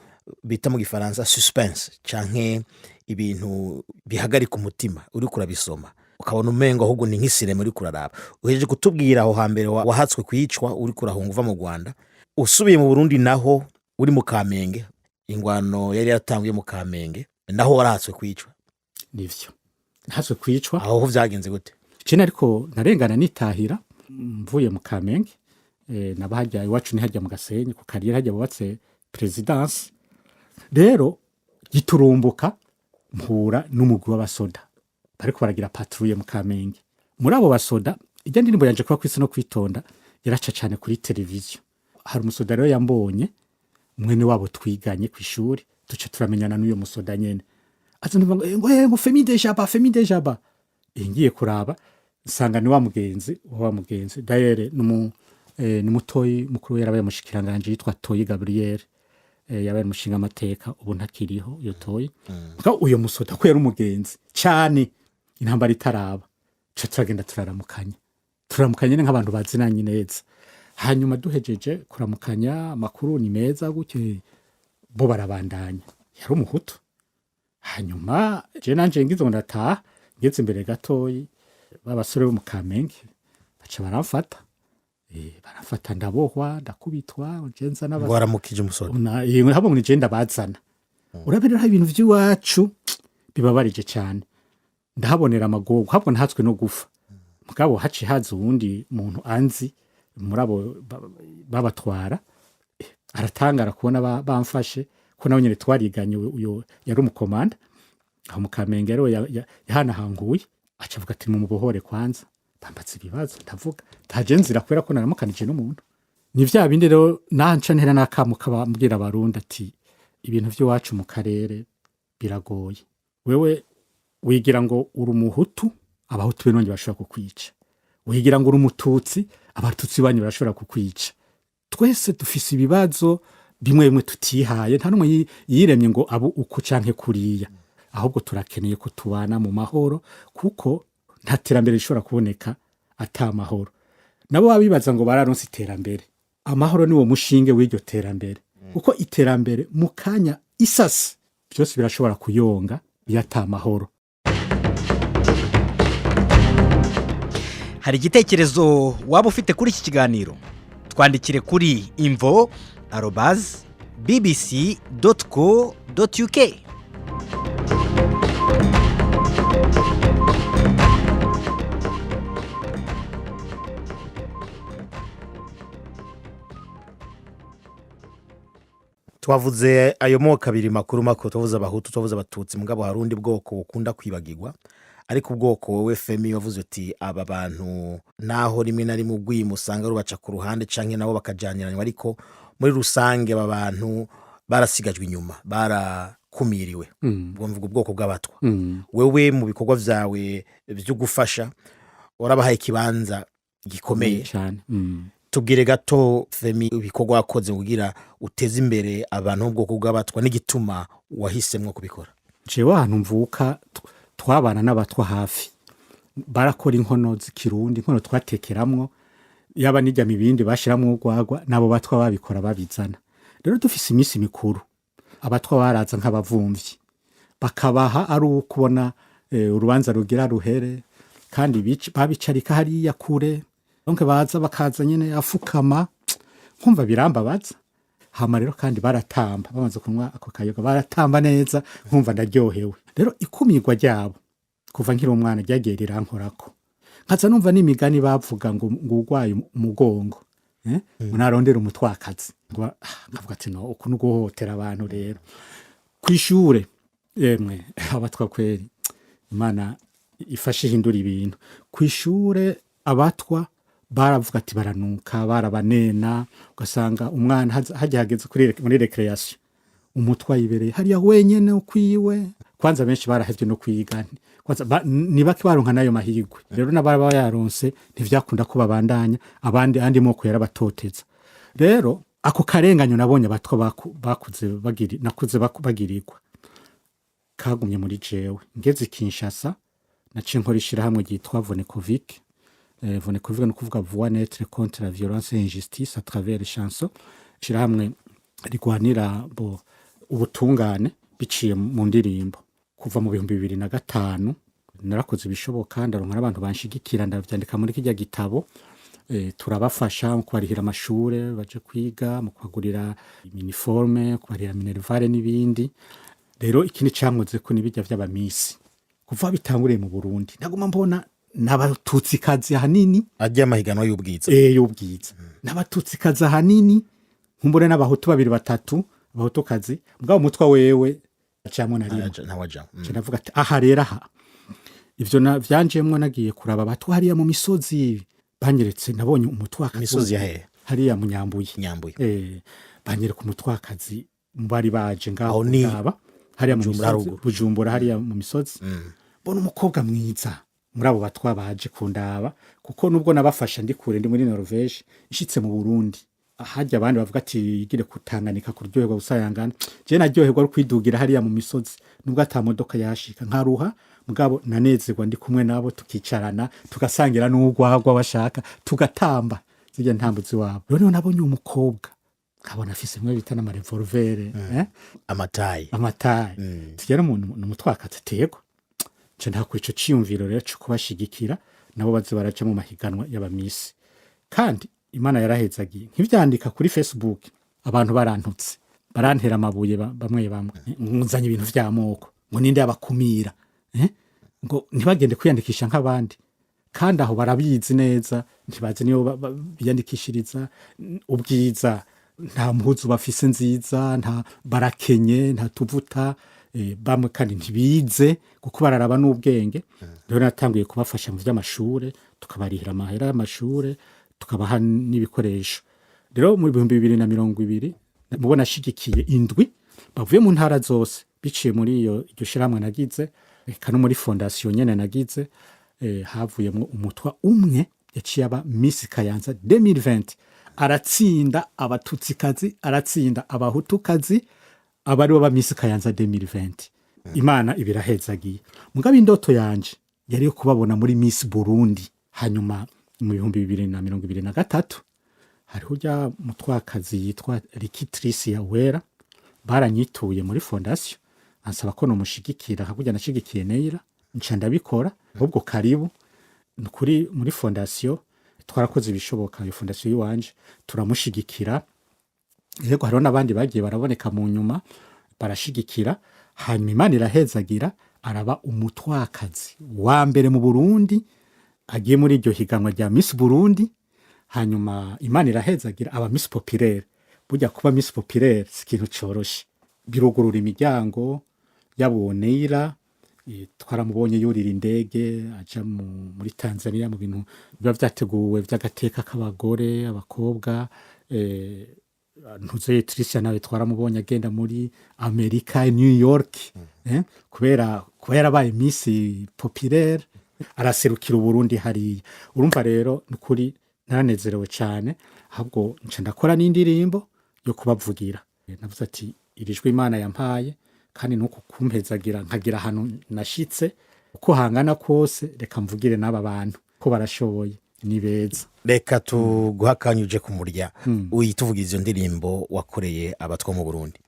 bita mu gifaransa suspense canke ibintu bihagarika umutima uri kurabisoma ukabona umengo ahubwo ni nk'isirema uri kuraraba. Uhejeje kutubwira aho hambere wahatswe kwicwa uri kurahunga uva mu Rwanda, usubiye mu Burundi naho uri mu Kamenge, ingwano yari yatanguye mu Kamenge, naho warahatswe kwicwa. nivyo ntatswe kwicwa Aho vyagenze gute? cene ariko narengana nitahira mvuye mu Kamenge naba hajya iwacu ni hajya mu Gasenyi ku kariyeri hajya bubatse presidence. Rero giturumbuka mpura n'umugwi w'abasoda bariko baragira patrouille mu Kamenge. Muri abo basoda ijya ndirimbo yanje kuba kwisi no kwitonda yaraca cyane kuri televiziyo. Hari umusoda rero yambonye mwene wabo twiganye ku ishuri duce turamenyana n'uyo musoda nyene. Azanumva ngo Femi de Jaba. Ngiye kuraba nsanga ni wa mugenzi daire ni mutoyi mukuru yarabaye mushikiranganje yitwa Toyi Gabriel, yabaye mushinga amateka ubu ntakiriho iyo Toyi. Uyo musoda ko yari umugenzi cyane intambara itaraba, cyo turagenda turaramukanya nk'abantu bazinanye neza. Hanyuma duhejeje kuramukanya makuru ni meza gutyo bo barabandanya, yari umuhutu. Hanyuma je nanje ngizo ndataha ngeze imbere gatoyi babasore bo mu Kamenge baca barafata ndabohwa ndakubitwa ujenza n'abasore Waramukije umusoda. habo ngo nije ndabazana. Urabera ibintu by'iwacu bibabarije cyane, ndahabonera amagogo habwo ntatswe no gufa. Mugabo haci haza uwundi muntu anzi muri abo babatwara, aratangara kubona bamfashe ko nawe nyine twariganye. Uyo yari umukomanda aho mu Kamenge rero yahanahanguye aca avuga ati mumubohore kwanza. Bambatse ibibazo ndavuga taje nzira kubera ko naramukanije n'umuntu. Ni vya bindi rero nanca ntera nakamuka bambwira abarundi ati ibintu by'iwacu mu karere biragoye. Wewe wigira ngo uri umuhutu, abahutu benonye bashobora kukwica. Wigira ngo uri umututsi, abatutsi banyu barashobora kukwica. Twese dufise ibibazo bimwe bimwe tutihaye, nta numwe yiremye ngo abo uko canke kuriya. Ahubwo turakeneye ko tubana mu mahoro, kuko nta terambere rishobora kuboneka ata mahoro. Nabo babibaza ngo bararonse iterambere, amahoro niwo mushinge w'iryo terambere. Kuko iterambere mu kanya isasi byose birashobora kuyonga yata mahoro. Hari igitekerezo waba ufite kuri iki kiganiro? Twandikire kuri info@bbc.co.uk. Twavuze ayo moko abiri makuru tuvuze abahutu tuvuze abatutsi, mugabo hari undi bwoko bukunda kwibagirwa, ariko ubwoko wowe Femi wavuze uti aba bantu naho rimwe na rimwe ugwimo usanga rubaca ku ruhande canke nabo bakajaniranywa, ariko muri rusange aba bantu barasigajwe inyuma, barakumiriwe. Ubwo mvuga ubwoko bw'abatwa. Wewe mu bikorwa vyawe byo gufasha warabahaye ikibanza gikomeye cyane. Tubwire gato Femi ibikorwa wakoze kugira uteze imbere abantu bwoko bw'abatwa n'igituma wahisemwe kubikora. Jewe ahantu mvuka twabana n'abatwa hafi, barakora inkono z'ikirundi, inkono twatekeramwo, yaba nijya mibindi bashiramwo urwagwa nabo batwa babikora babizana. Rero dufise imisi mikuru abatwa baraza nk'abavumvyi bakabaha ari ukubona urubanza rugira ruhere, kandi babicarika hariya kure, donc baza bakaza nyene afukama, nkumva birambabaza. Hama rero kandi baratamba, bamaze kunywa ako kayoga baratamba neza, nkumva ndaryohewe. Rero ikumirwa ryabo kuva nkiri umwana ryagiye rirankorako, nkaza numva n'imigani bavuga ngo urwaye umugongo unarondera umutwakazi, nkavuga ati no uku nuguhotera abantu. Rero kwishure yemwe abatwa kweri Imana ifashe hindura ibintu. Kwishure abatwa baravuga ati baranuka, barabanena, ugasanga umwana hajya hageze muri recreation umutwa yibereye hariya wenyene ukwiwe. Kwanza benshi barahevye no kwiga, kwanza nibaki baronka nayo mahigwe. Rero nababa yaronse ntivyakunda ko babandanya, abandi andi moko yarabatoteza. Rero ako karenganyo nabonye abatwa nakuze bagirirwa, kagumye muri jewe. Ngeze Kinshasa naciye nkora ishirahamwe ryitwa Vonekovic. Vonekovic ni kuvuga voix naître contre la violence et l'injustice à travers les chansons. Ishirahamwe rigwanira ubutungane biciye mu ndirimbo. Kuva mu 2005 narakoze ibishoboka ndaronka n'abantu banshigikira ndavyandika muri kijya gitabo. Turabafasha mu kubarihira amashure baje kwiga, mu kubagurira uniforme, kubarihira minervare n'ibindi. Rero ikindi camwoze ko nibijya vy'abamisi kuva bitanguriye mu Burundi ndaguma mbona n'abatutsikazi hanini ajya amahiganwa y'ubwiza y'ubwiza n'abatutsikazi hanini nkumbure n'abahutu babiri batatu abahutukazi mbwa umutwa wewe acamwe narimwe navuga ati aha rero aha ivyo vyanjemwe nagiye kuraba batwariya mu misozi banyeretse nabonye umutwakazi misozi yahe hariya mu Nyambuye banyereka umutwakazi bari baje ngaho ngaba hariya mu Bujumbura hariya mu misozi bona umukobwa mwiza muri abo batwa baje kundaba kuko nubwo nabafasha ndi kure ndi muri Norvege ishitse mu Burundi ahajya abandi bavuga ati igire kutanganika kuryoherwa gusayangana je naryoherwa kwidugira hariya mu misozi nubwo atamodoka yashika nkaruha mugabo nanezerwa ndi kumwe nabo tukicarana tugasangira n'ugwagwa bashaka tugatamba zijya ntambuzi wabo rero nabonye umukobwa kabona afise mwe bita na revolver amatayi tugera mu mutwakazi tego nce ntakuri ico ciyumviro rero cyo kubashigikira nabo baze baraca mu mahiganwa y'abamisi kandi Imana yarahezagiye nk'ivyandika kuri Facebook abantu barantutse barantera amabuye bamwe nkuzanye ibintu vy'amoko ngo ninde abakumira ngo ntibagende kwiyandikisha nk'abandi kandi aho barabizi neza ntibazi niyo biyandikishiriza ubwiza nta mpuzu bafise nziza nta barakenye nta tuvuta bamwe kandi ntibize kuko bararaba n'ubwenge rero natangiye kubafasha mu vy'amashure tukabarihira amahera y'amashure tukabaha n'ibikoresho rero muri 2020 mubona shigikiye indwi bavuye mu ntara zose biciye muri iryo shiramwe nagize eka no muri fondation nyene nagize havuyemo umutwa umwe yaciye aba Miss Kayanza 2020 aratsinda abatutsikazi aratsinda abahutukazi abari ba Miss Kayanza 2020 Imana ibirahezagiye mugabe indoto yanje yari yo kubabona muri Miss Burundi hanyuma mu 2023 hariho ja mutwakazi yitwa Rikitricia Wera baranyituye muri fondation ansaba ko no mushigikira hakujya nashigikiye Neira nca ndabikora ahubwo karibu kuri muri fondation twarakoze ibishoboka iyo fondation yiwanje turamushigikira yego hariho nabandi bagiye baraboneka mu nyuma barashigikira hanyuma Imana irahezagira araba umutwakazi wa mbere mu Burundi agiye muri iryo higanwa rya Miss Burundi hanyuma Imana irahezagira aba Miss Populaire burya kuba Miss Populaire sikintu coroshe birugurura imiryango yaboneira twaramubonye yurira indege aja muri Tanzania mu bintu biba vyateguwe vy'agateka k'abagore abakobwa ntuze Tricia nawe twaramubonye agenda muri Amerika New York kubera yarabaye Miss Populaire araserukira Burundi hari urumva rero nukuri naranezerewe cyane ahubwo nca ndakora n'indirimbo yo kubavugira navuze ati irijwe Imana yampaye kandi nuko kumpezagira nkagira hano nashitse uko hangana kose reka mvugire n'aba bantu ko barashoboye ni beza reka tuguhakanyuje ku murya uyituvugiza izo ndirimbo wakoreye abatwa mu Burundi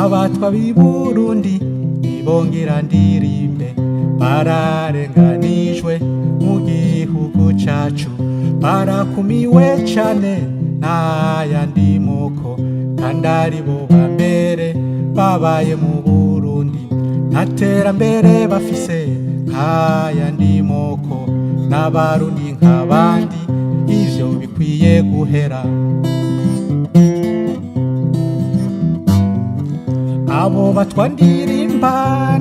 abatwa b'i Burundi bongera ndirimbe bararenganijwe mu gihugu cacu barakumiwe cane n'ayandi moko kandi ari bo bambere babaye mu Burundi ntaterambere bafise nk'ayandi moko n'abarundi nk'abandi ivyo bikwiye guhera abo batwandirimba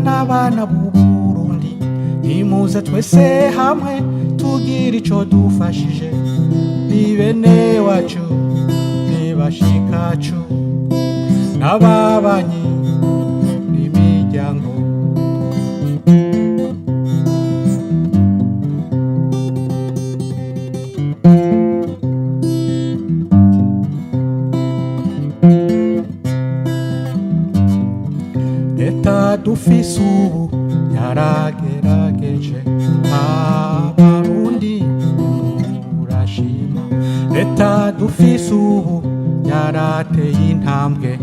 n'abana b'u Burundi nimuze twese hamwe tugira ico dufashije ni bene wacu ni bashikacu n'ababanyi n'imiryango leta dufise ubu yaragerageje abarundi murashima leta dufise ubu yarateye intambwe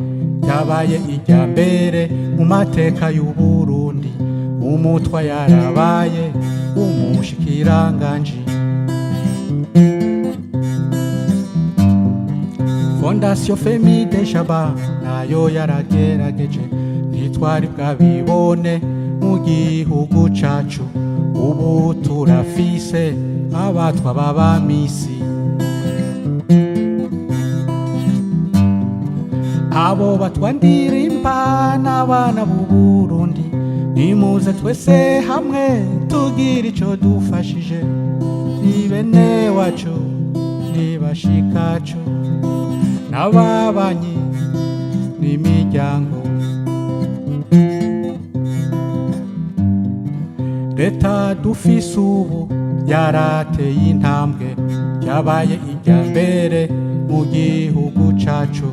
yabaye ijya mbere mu mateka y'Uburundi umutwa yarabaye umushikiranganji Fondation Femide Jaba nayo yaragerageje ntitwari bwabibone mu gihugu cacu ubu turafise abatwa b'abamisi abo batwandirimba n'abana b'u Burundi nimuze twese hamwe tugira ico dufashije ni bene wacu ni bashikacu n'ababanyi n'imiryango leta dufise ubu yarateye intambwe yabaye ijya mbere mu gihugu cacu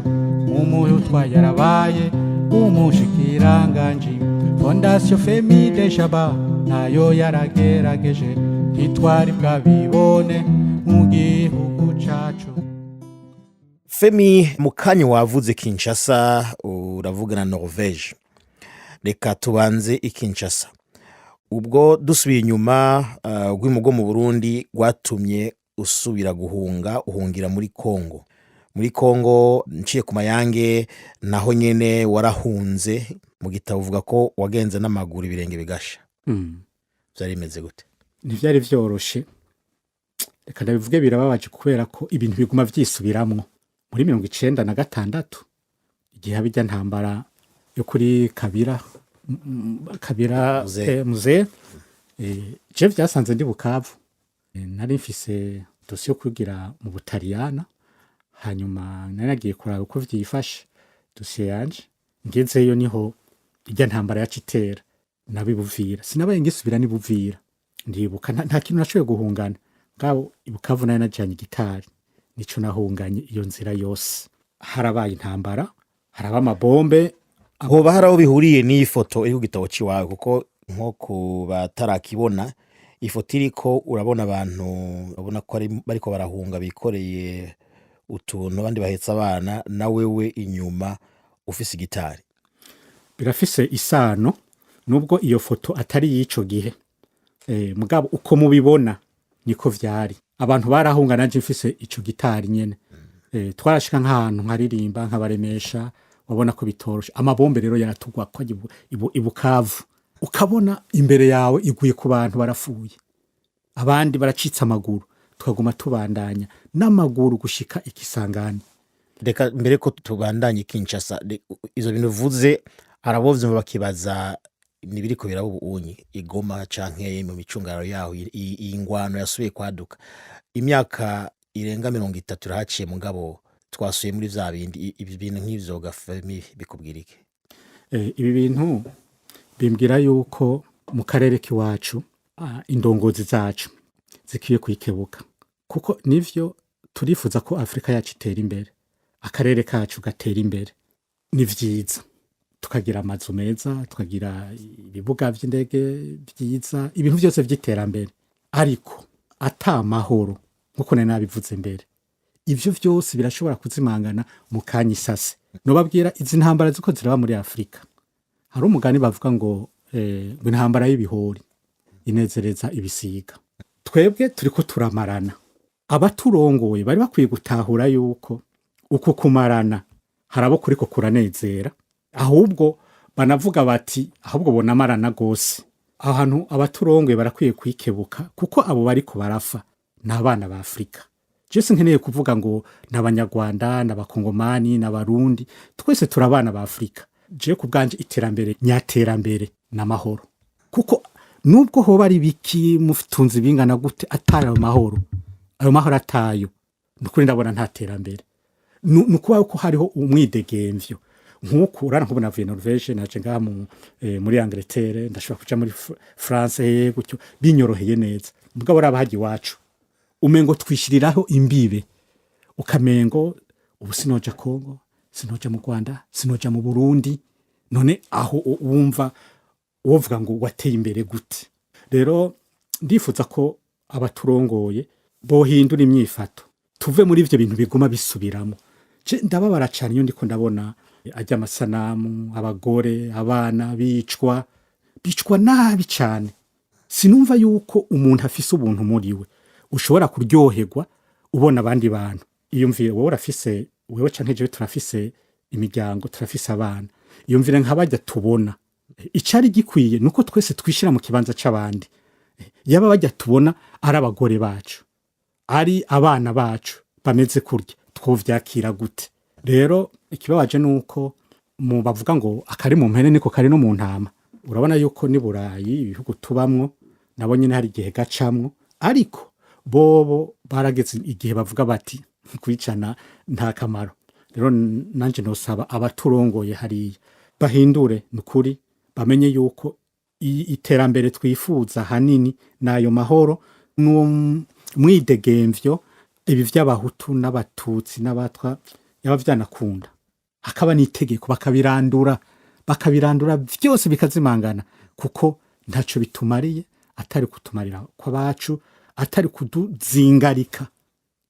umutwa yarabaye umushikiranganji Fondation Femide Jaba nayo yaragerageje ntitwari bwabibone mu gihugu cacu. Femi, mu kanya wavuze Kinshasa uravuga na Norvege, reka tubanze i Kinshasa. Ubwo dusubiye inyuma rw'imugo mu Burundi rwatumye usubira uhungira muri Kongo. Muri Kongo nciye ku mayange naho nyene warahunze, mu gitabo uvuga ko wagenze n'amaguru ibirenge bigasha. Byari bimeze gute? Ntivyari vyoroshe, reka ndabivuge birababaje kubera ko ibintu biguma vyisubiramwo. Muri 1996 igihe habijya ntambara yo kuri Kabira muze je vyasanze ndi Bukavu, nari mfise dosiye kugira mu Butaliyana, hanyuma naragiye kuraba uko vyifashe dosiye yanje, ngezeyo niho ijya ntambara yacitera nabibuvira, sinabaye ngisubira ni Buvira, ndibuka nta kintu nashoboye guhungana ngabo Bukavu nayo najanye gitari, nico nahunganye iyo nzira yose. Harabaye intambara, haraba amabombe, hoba haraho bihuriye n'iyi foto iri ku gitabo ciwawe, kuko nko ku batarakibona ifoto iriko urabona abantu babona ko bariko barahunga bikoreye utuntu abandi bahetse abana, na wewe inyuma ufise igitari. Birafise isano nubwo iyo foto atari y'ico gihe, mugabo uko mubibona niko vyari. Abantu barahunga nanje mfise ico gitari nyene. Twarashika nk'ahantu nkaririmba nkabaremesha, wabona ko bitoroshe. Amabombe rero yaratugwa kwa Ibukavu, ukabona imbere yawe iguye ku bantu barapfuye, abandi baracitse amaguru, tukaguma tubandanya n'amaguru gushika Ikisangani. Reka mbere ko tubandanye Kinshasa, izo bintu uvuze arabovye bakibaza nibiriko birabo ubunyi Igoma canke mu micungararo yaho iyi ngwano yasubiye kwaduka. Imyaka irenga 30 irahaciye, mugabo twasuye muri vya bindi. Ibi bintu nk'ivyo Gafemi bikubwira iki? Ibi bintu bimbwira yuko mu karere kiwacu indongozi zacu zikiye kwikebuka, kuko nivyo turifuza ko Afrika yacu itera imbere, akarere kacu gatera imbere, ni vyiza tukagira amazu meza, tukagira ibibuga vy'indege vyiza, ibintu vyose vy'iterambere. Ariko ata mahoro nkuko nari nabivuze mbere, ivyo vyose birashobora kuzimangana mu kanya isase. Nobabwira izi ntambara ziko ziraba muri Afrika, hari umugani bavuga ngo intambara y'ibihori inezereza ibisiga. Twebwe turiko turamarana, abaturongoye bari bakwiye gutahura yuko uko kumarana harabo kuriko kuranezera, ahubwo banavuga bati ahubwo bonamarana gose. Ahantu abaturongoye barakwiye kwikebuka, kuko abo bariko barafa n'abana ba Afrika. Jese nkeneye kuvuga ngo n'abanyarwanda n'abakongomani n'abarundi twese turabana ba Afrika. Je kubganje iterambere nyaterambere n'amahoro, kuko nubwo hoba ari biki mufitunze bingana gute atari amahoro, ayo mahoro atayo nukuri ndabona nta terambere. Nukuba ko hariho umwidegemvyo nkuko urana nkubona navuye Norvege naje ngaha muri Angleterre, ndashobora kuja muri France gutyo binyoroheye neza. Mugabo arabahaji wacu umengo twishiriraho imbibe, ukamengo ubu sinoja Kongo, sinoja mu Rwanda, sinoja mu Burundi, none aho wumva wovuga ngo wateye imbere gute. Rero ndifuza ko abaturongoye bohindura imyifato tuve muri ivyo bintu biguma bisubiramo. Ndababara cyane iyo ndiko ndabona ajya amasanamu abagore abana bicwa nabi cyane. Sinumva yuko umuntu afise ubuntu muri we ushobora kuryoherwa ubona abandi bantu. Iyumvire wowe urafise wewe canke jewe turafise imiryango turafise abana, iyumvire nk'abajya tubona icari gikwiye nuko twese twishira mu kibanza c'abandi. Yaba bajya tubona ari abagore bacu ari abana bacu bameze kurya twovyakira gute. Rero ikibabaje nuko mu bavuga ngo akari mu mpene niko kari no mu ntama. Urabona yuko ni Burayi ibihugu tubamwo nabo nyene hari igihe gacamwo, ariko bobo barageze igihe bavuga bati kwicana nta kamaro. Rero nanje nosaba abaturongoye hariya bahindure nukuri bamenye yuko iterambere twifuza hanini nayo mahoro n'uwo mwidegemvyo ibi vy'abahutu n'abatutsi n'abatwa yaba vyanakunda hakaba n'itegeko bakabirandura vyose bikazimangana, kuko ntaco bitumariye atari kutumarira kw'abacu, atari kuduzingarika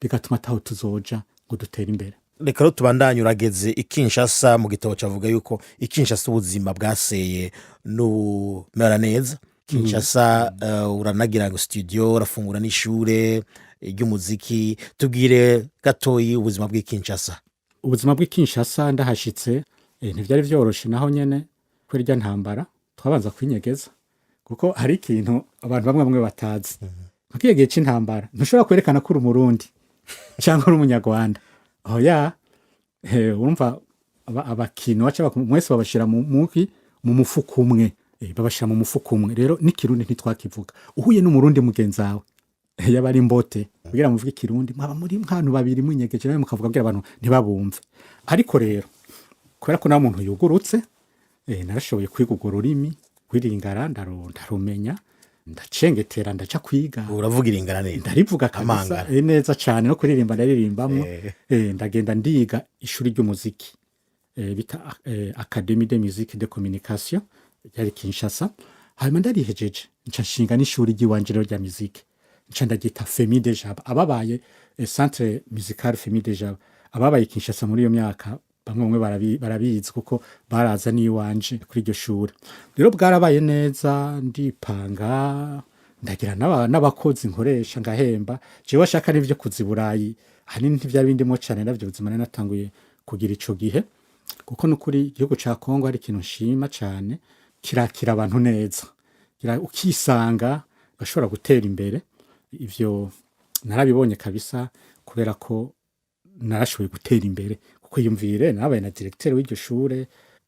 bigatuma ataho tuzoja ngo dutere imbere. Reka rero tubandanye. Urageze i Kinshasa, mu gitabo cavuga yuko i Kinshasa ubuzima bwaseye n'ubumera neza. Kinshasa uranagira ngo studio, urafungura n'ishure ry'umuziki. Tubwire gatoyi ubuzima bw'i Kinshasa. Ubuzima bw'i Kinshasa ndahashitse ntivyari vyoroshe naho nyene kuri rya ntambara twabanza kwinyegeza, kuko hari ikintu abantu bamwe batazi. Nkiye gihe c'intambara ntushobora kwerekana ko uri umurundi cyangwa uri umunyarwanda. Oya, urumva abakino baca mwese babashira mu mufuko umwe, babashira mu mufuko umwe. Rero n'ikirundi ntitwakivuga. Uhuye n'umurundi mugenzi wawe yaba ari mbote kugira muvuge ikirundi mwaba muri mkantu babiri mwinyegeje nawe mukavuga kugira abantu ntibabumve. Ariko rero kubera ko nawe umuntu yugurutse narashoboye kwiga urwo rurimi kwiringara ndarumenya ndacengetera ndaca kwiga. Uravuga iringara neza? Ndarivuga kabisa neza cyane, no kuririmba ndaririmbamwo. Ndagenda ndiga ishuri ry'umuziki bita Académie de Musique de Communication yari Kinshasa. Hanyuma ndarihejeje nca nshinga n'ishuri ry'iwanje rya muziki nca ndagita Femi de Jaba. Ababaye Centre Musical Femi de Jaba ababaye Kinshasa muri iyo myaka bamwe barabizi kuko baraza n'iwanje kuri iryo shuri. Rero bwarabaye neza, ndipanga ndagira n'abakozi nkoresha ngahemba. Jewe ashaka n'ivyo kuziburayi hanini ntivya bindimo cyane, navyo buzima natanguye kugira ico gihe, kuko nukuri igihugu ca Kongo ari ikintu nshima cyane, kirakira abantu neza, ukisanga bashobora gutera imbere. Ivyo narabibonye kabisa kubera ko narashoboye gutera imbere, kuko yumvire nabaye na directeur w'iryo shure.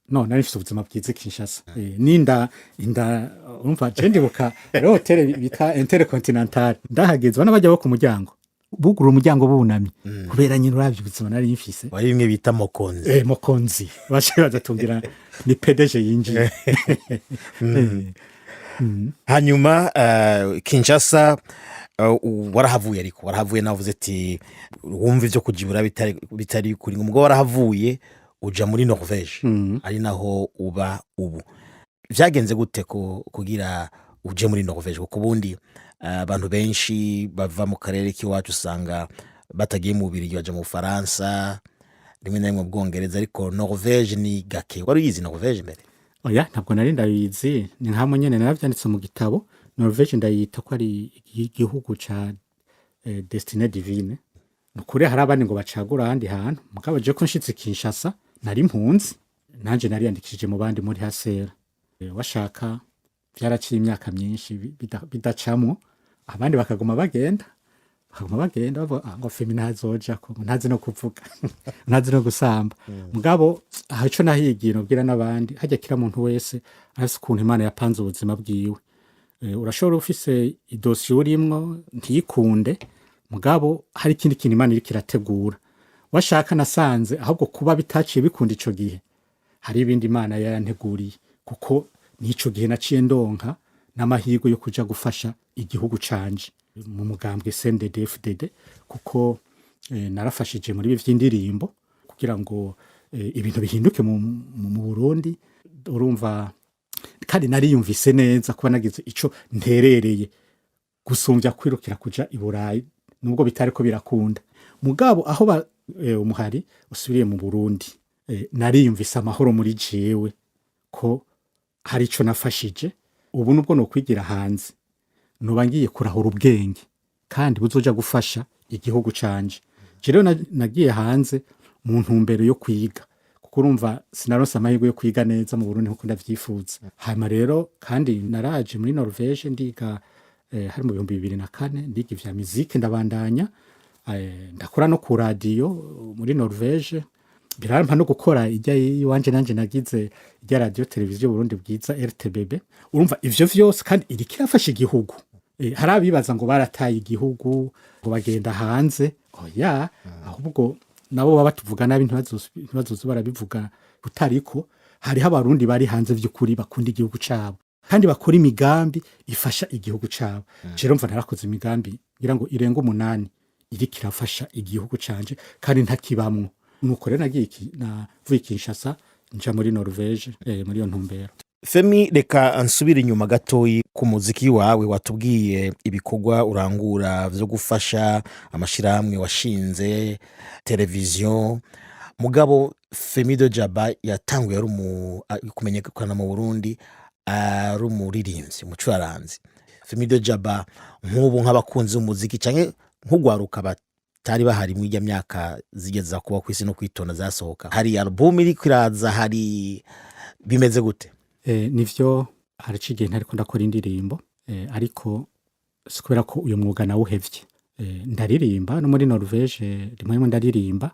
No, nari mfite ubuzima bwiza Kinshasa. Ninda urumva cendibuka hotel bita Intercontinental. Ndahageze bana bajya bo ku muryango bugura umuryango bunamye kubera nyine uravye ubuzima nari mfise. Wari bimwe bita mokonzi. Mokonzi baje bazatungira ni PDG yinjiye. Hanyuma Kinshasa warahavuye, ariko warahavuye navuze ati wumva ivyo kujibura bitari kuri ngo warahavuye uja muri Norvège, ari naho uba ubu. Vyagenze gute kugira uje muri Norvège? Kuko ubundi abantu benshi bava mu karere k'iwacu usanga batagiye mu Bubiligi baja mu Faransa, rimwe na rimwe mu Bwongereza, ariko Norvège ni gake. Wari uyizi Norvège mbere? Oya, ntabwo nari ndabizi, ni nkamwe nyene naravyanditse mu gitabo. Norvège ndayita ko ari igihugu ca Destinée Divine. Nukuri hari abandi ngo bacagura ahandi hantu, mugabo je ko nshitse Kinshasa nari impunzi, nanje nariyandikishije mu bandi muri Hasera. Washaka vyaraciye imyaka myinshi bidacamwo, abandi bakaguma bagenda bavuga ngo Femi ntazoja ko ntazi no kuvuga ntazi no gusamba. Mugabo aho ico nahigiye nobwira n'abandi, hajya kira muntu wese arasi ukuntu Imana yapanze ubuzima bwiwe. Urashobora ufise idosiye urimwo ntikunde, mugabo hari ikindi kintu Imana iriko irategura. Washaka nasanze ahubwo kuba bitaciye bikunda ico gihe hari ibindi Imana yaranteguriye, kuko nico gihe naciye ndonka n'amahirwe yo kuja gufasha igihugu canje mu mugambwe CNDD-FDD, kuko narafashije muri ibi vy'indirimbo kugira ngo ibintu bihinduke mu Burundi. urumva kandi nariyumvise neza kuba nagize ico nterereye gusumbya kwirukira kuja i Burayi nubwo bitari ko birakunda mugabo aho umuhari usubiriye mu Burundi nariyumvise amahoro muri jewe ko hari ico nafashije ubu nubwo no kwigira hanze noba ngiye kurahura ubwenge kandi buzoja gufasha igihugu canje rero nagiye hanze mu ntumbero yo kwiga kuko urumva sinaronse amahirwe yo kwiga neza mu Burundi nkuko ndavyifuza hama rero kandi naraje muri Norvege ndiga hari mu 2004 ndiga ivya muziki ndabandanya ndakora no ku radio muri Norvege birampa no gukora ijya iwanje nanje nagize ijya radio televiziyo Burundi bwiza RTBB urumva ivyo vyose kandi iri kirafasha igihugu hari abibaza ngo barataye igihugu ngo bagenda hanze oya ahubwo nabo baba tuvuga nabi ntibazoze barabivuga butariko hariho abarundi bari hanze vy'ukuri bakunda igihugu cabo kandi bakora imigambi ifasha igihugu cabo rero mva narakoze imigambi ngira ngo irenga 8 iri kirafasha igihugu canje kandi ntakibamwo nuko rero nagiye navuye Kinshasa nja muri Norvege muri yo ntumbero. Femi reka ansubira inyuma gatoyi ku muziki wawe watubwiye ibikorwa urangura vyo gufasha amashirahamwe washinze televiziyo mugabo Femido Jaba yatanguye ari kumenyekana mu Burundi ari umuririmbyi umucuraranzi Femido Jaba nk'ubu nk'abakunzi b'umuziki canke nk'ugwaruka batari bahari mu myaka zigeza kuba kwisi no kwitona zasohoka hari album iri kwiraza hari bimeze gute? Nivyo haracigiye ntariko ndakora indirimbo ariko sikubera ko uyu mwuga nawuhevye ndaririmba no muri Norvege rimwe ndaririmba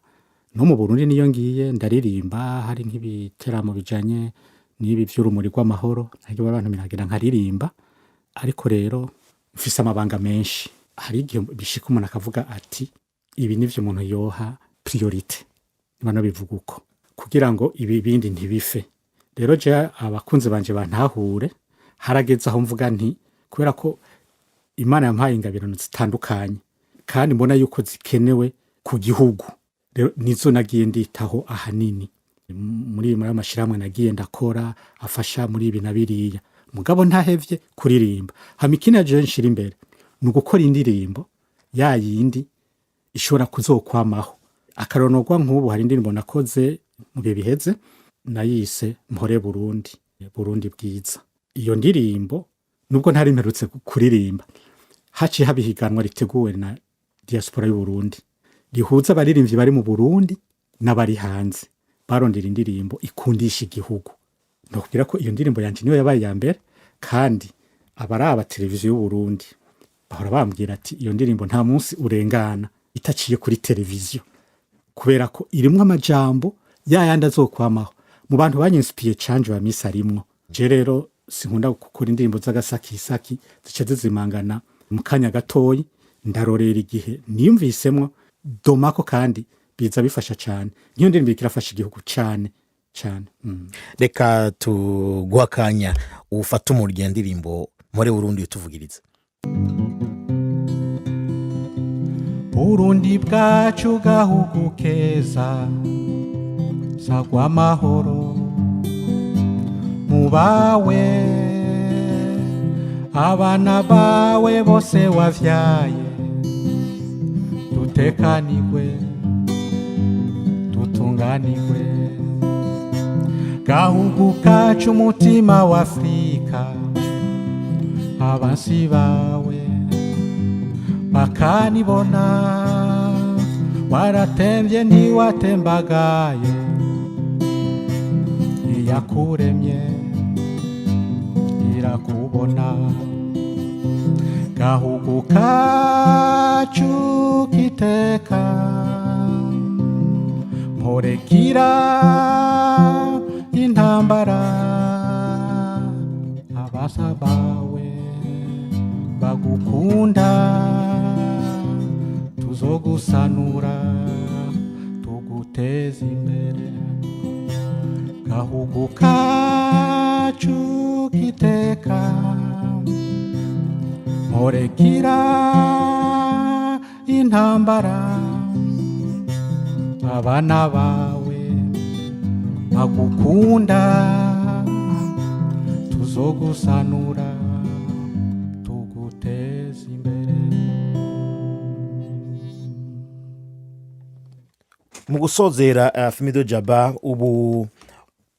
no mu Burundi niyo ngiye ndaririmba hari nk'ibiteramo bijanye n'ibi vy'urumuri rw'amahoro ariko abantu biragira nkaririmba ariko rero mfise amabanga menshi hari igihe bishika umuntu akavuga ati ibi nivyo umuntu yoha priorite bano bivuga uko kugira ngo ibi bindi ntibife rero je abakunzi banje bantahure harageze aho mvuga nti kubera ko Imana yampaye ingabirano zitandukanye kandi mbona yuko zikenewe ku gihugu rero nizo nagiye nditaho ahanini muri amashirahamwe nagiye ndakora afasha muri ibi nabiriya mugabo ntahevye kuririmba hamikina je nshira imbere nugukora indirimbo ya yindi ishobora kuzokwamaho akaronogwa nk'ubu hari indirimbo nakoze mu bihe biheze nayise mpore Burundi bwiza iyo ndirimbo nubwo ntari mperutse kuririmba haci habihiganwa riteguwe na diaspora y'u Burundi rihuza abaririmbyi bari mu Burundi n'abari hanze barondera indirimbo ikundisha igihugu ndakubwira ko iyo ndirimbo yanje niyo yabaye ya mbere kandi abaraba televiziyo y'u Burundi bahora bambwira ati iyo ndirimbo nta munsi urengana itaciye kuri televiziyo kubera ko irimwe amajambo yayandi azokwamaho mu bantu banyinspiye canje ba misa rimwo je rero sinkunda gukora indirimbo z'agasakisaki zice zizimangana mu kanya gatoyi ndarorera igihe niyumvisemwo domako kandi biza bifasha cyane niyo ndirimbo kirafasha igihugu cyane reka tuguha akanya ufata umurya ndirimbo mpore Burundi utuvugiriza. Burundi bwacu gahugu keza sagwa amahoro mu bawe abana bawe bose wavyaye dutekanirwe dutunganirwe gahugu kacu umutima wa Afrika abansi bawe bakanibona waratemvye ntiwatembagaye iyakuremye irakubona gahugu kacu kiteka mporekira intambara abasa bawe bagukunda tuzogusanura tuguteza imbere gahugu kacu kiteka mporekira intambara abana bawe bagukunda tuzogusanura tuguteza imbere. mu gusozera Femido Jaba, ubu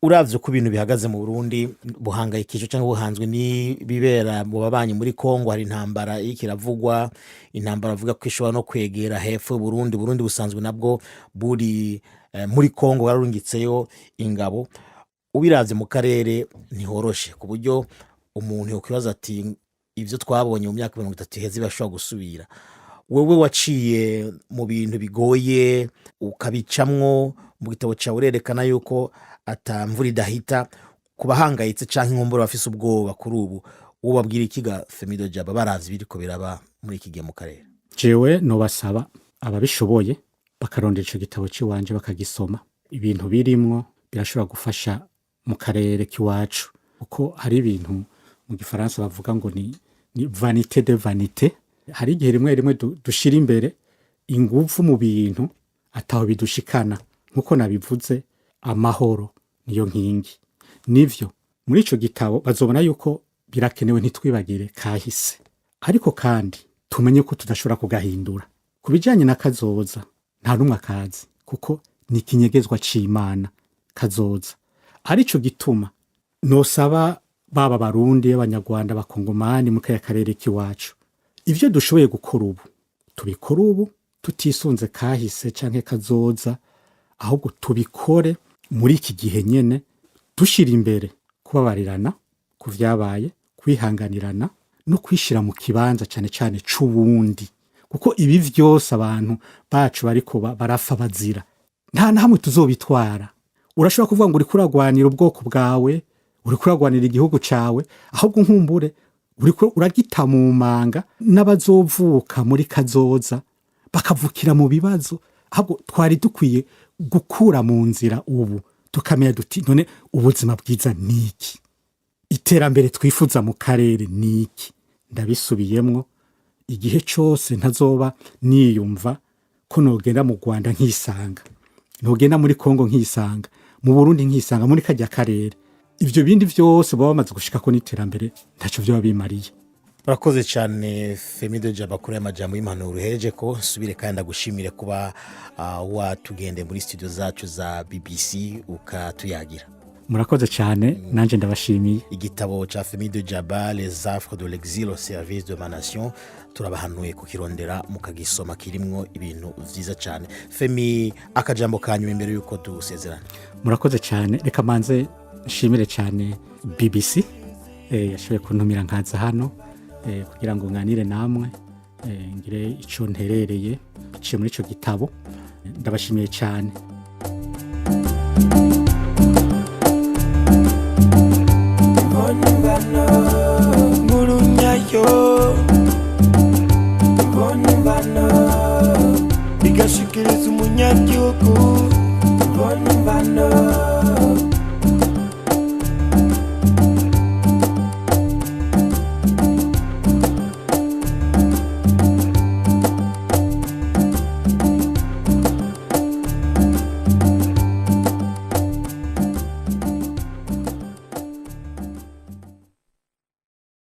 uravye uko ibintu bihagaze mu Burundi buhangayikishije cyangwa buhanzwe n'ibibera mu babanyi muri Kongo. Hari intambara ikiravugwa, intambara avuga ko ishobora no kwegera hepfo Burundi. Burundi busanzwe nabwo buri muri Kongo bararungitseyo ingabo. Ubiravye mu karere ntihoroshe, ku buryo umuntu yokwibaza ati ivyo twabonye mu myaka 30 iheze bashobora gusubira. Wewe waciye mu bintu bigoye ukabicamwo, mu gitabo cyawe urerekana yuko atamvura idahita. Kubahangayitse canke inkombora bafise ubwoba kuri ubu, uwo babwira ikiga Femido Jaba baravye biriko biraba muri iki gihe mu karere? Jewe no basaba ababishoboye bakarondera ico gitabo ciwanje bakagisoma. Ibintu birimwo birashobora gufasha mu karere kiwacu, kuko hari ibintu mu gifaransa bavuga ngo ni vanité de vanité. Hari igihe rimwe dushira imbere ingufu mu bintu ataho bidushikana. Nkuko nabivuze, amahoro niyo nkingi. Nivyo muri ico gitabo bazobona yuko birakenewe ntitwibagire kahise, ariko kandi tumenye ko tudashobora kugahindura. Kubijanye na kazoza nta numwe akazi, kuko ni kinyegezwa c'Imana kazoza. Arico gituma nosaba baba Barundi, Abanyarwanda, Bakongomani mu karere kiwacu, ivyo dushoboye gukora ubu tubikora ubu, tutisunze kahise canke kazoza, ahubwo tubikore muri iki gihe nyene, dushira imbere kubabarirana ku vyabaye, kwihanganirana no kwishira mu kibanza cane cane c'ubundi, kuko ibi vyose abantu bacu bariko barafa bazira, nta na hamwe tuzobitwara. Urashobora kuvuga ngo uri kuragwanira ubwoko bwawe, uri kuragwanira igihugu cawe, ahubwo nkumbure uriko uragita mu manga n'abazovuka muri kazoza bakavukira mu bibazo. Ahubwo twari dukwiye gukura mu nzira ubu, tukamenya duti none ubuzima bwiza niki, iterambere twifuza mu karere niki. Ndabisubiyemwo, igihe cyose ntazoba niyumva ko nogenda mu Rwanda nkisanga, nogenda muri Kongo nkisanga, mu Burundi nkisanga, muri kajya karere, ivyo bindi vyose baba bamaze gushika ko n'iterambere ntaco vyo babimariye. Urakoze cyane Femido Jaba kuri amajambo y'impanuro uhereje ko. Subire kandi ndagushimire kuba watugende muri studio zacu za BBC ukatuyagira. Murakoze cyane, nanje ndabashimiye. Igitabo ca Femido Jaba, Les Affres de l'exil au service de ma nation, turabahanuye kukirondera mukagisoma, kirimwo ibintu vyiza cyane. Femi, akajambo kanyu imbere yuko dusezerana. Murakoze cyane, reka manze nshimire cyane BBC yashoboye kuntumira nkaza hano kugira ngo nganire namwe, ngire ico nterereye ciye muri ico gitabo. Ndabashimiye cyane. Igashikiriza umunyagihugu, mbona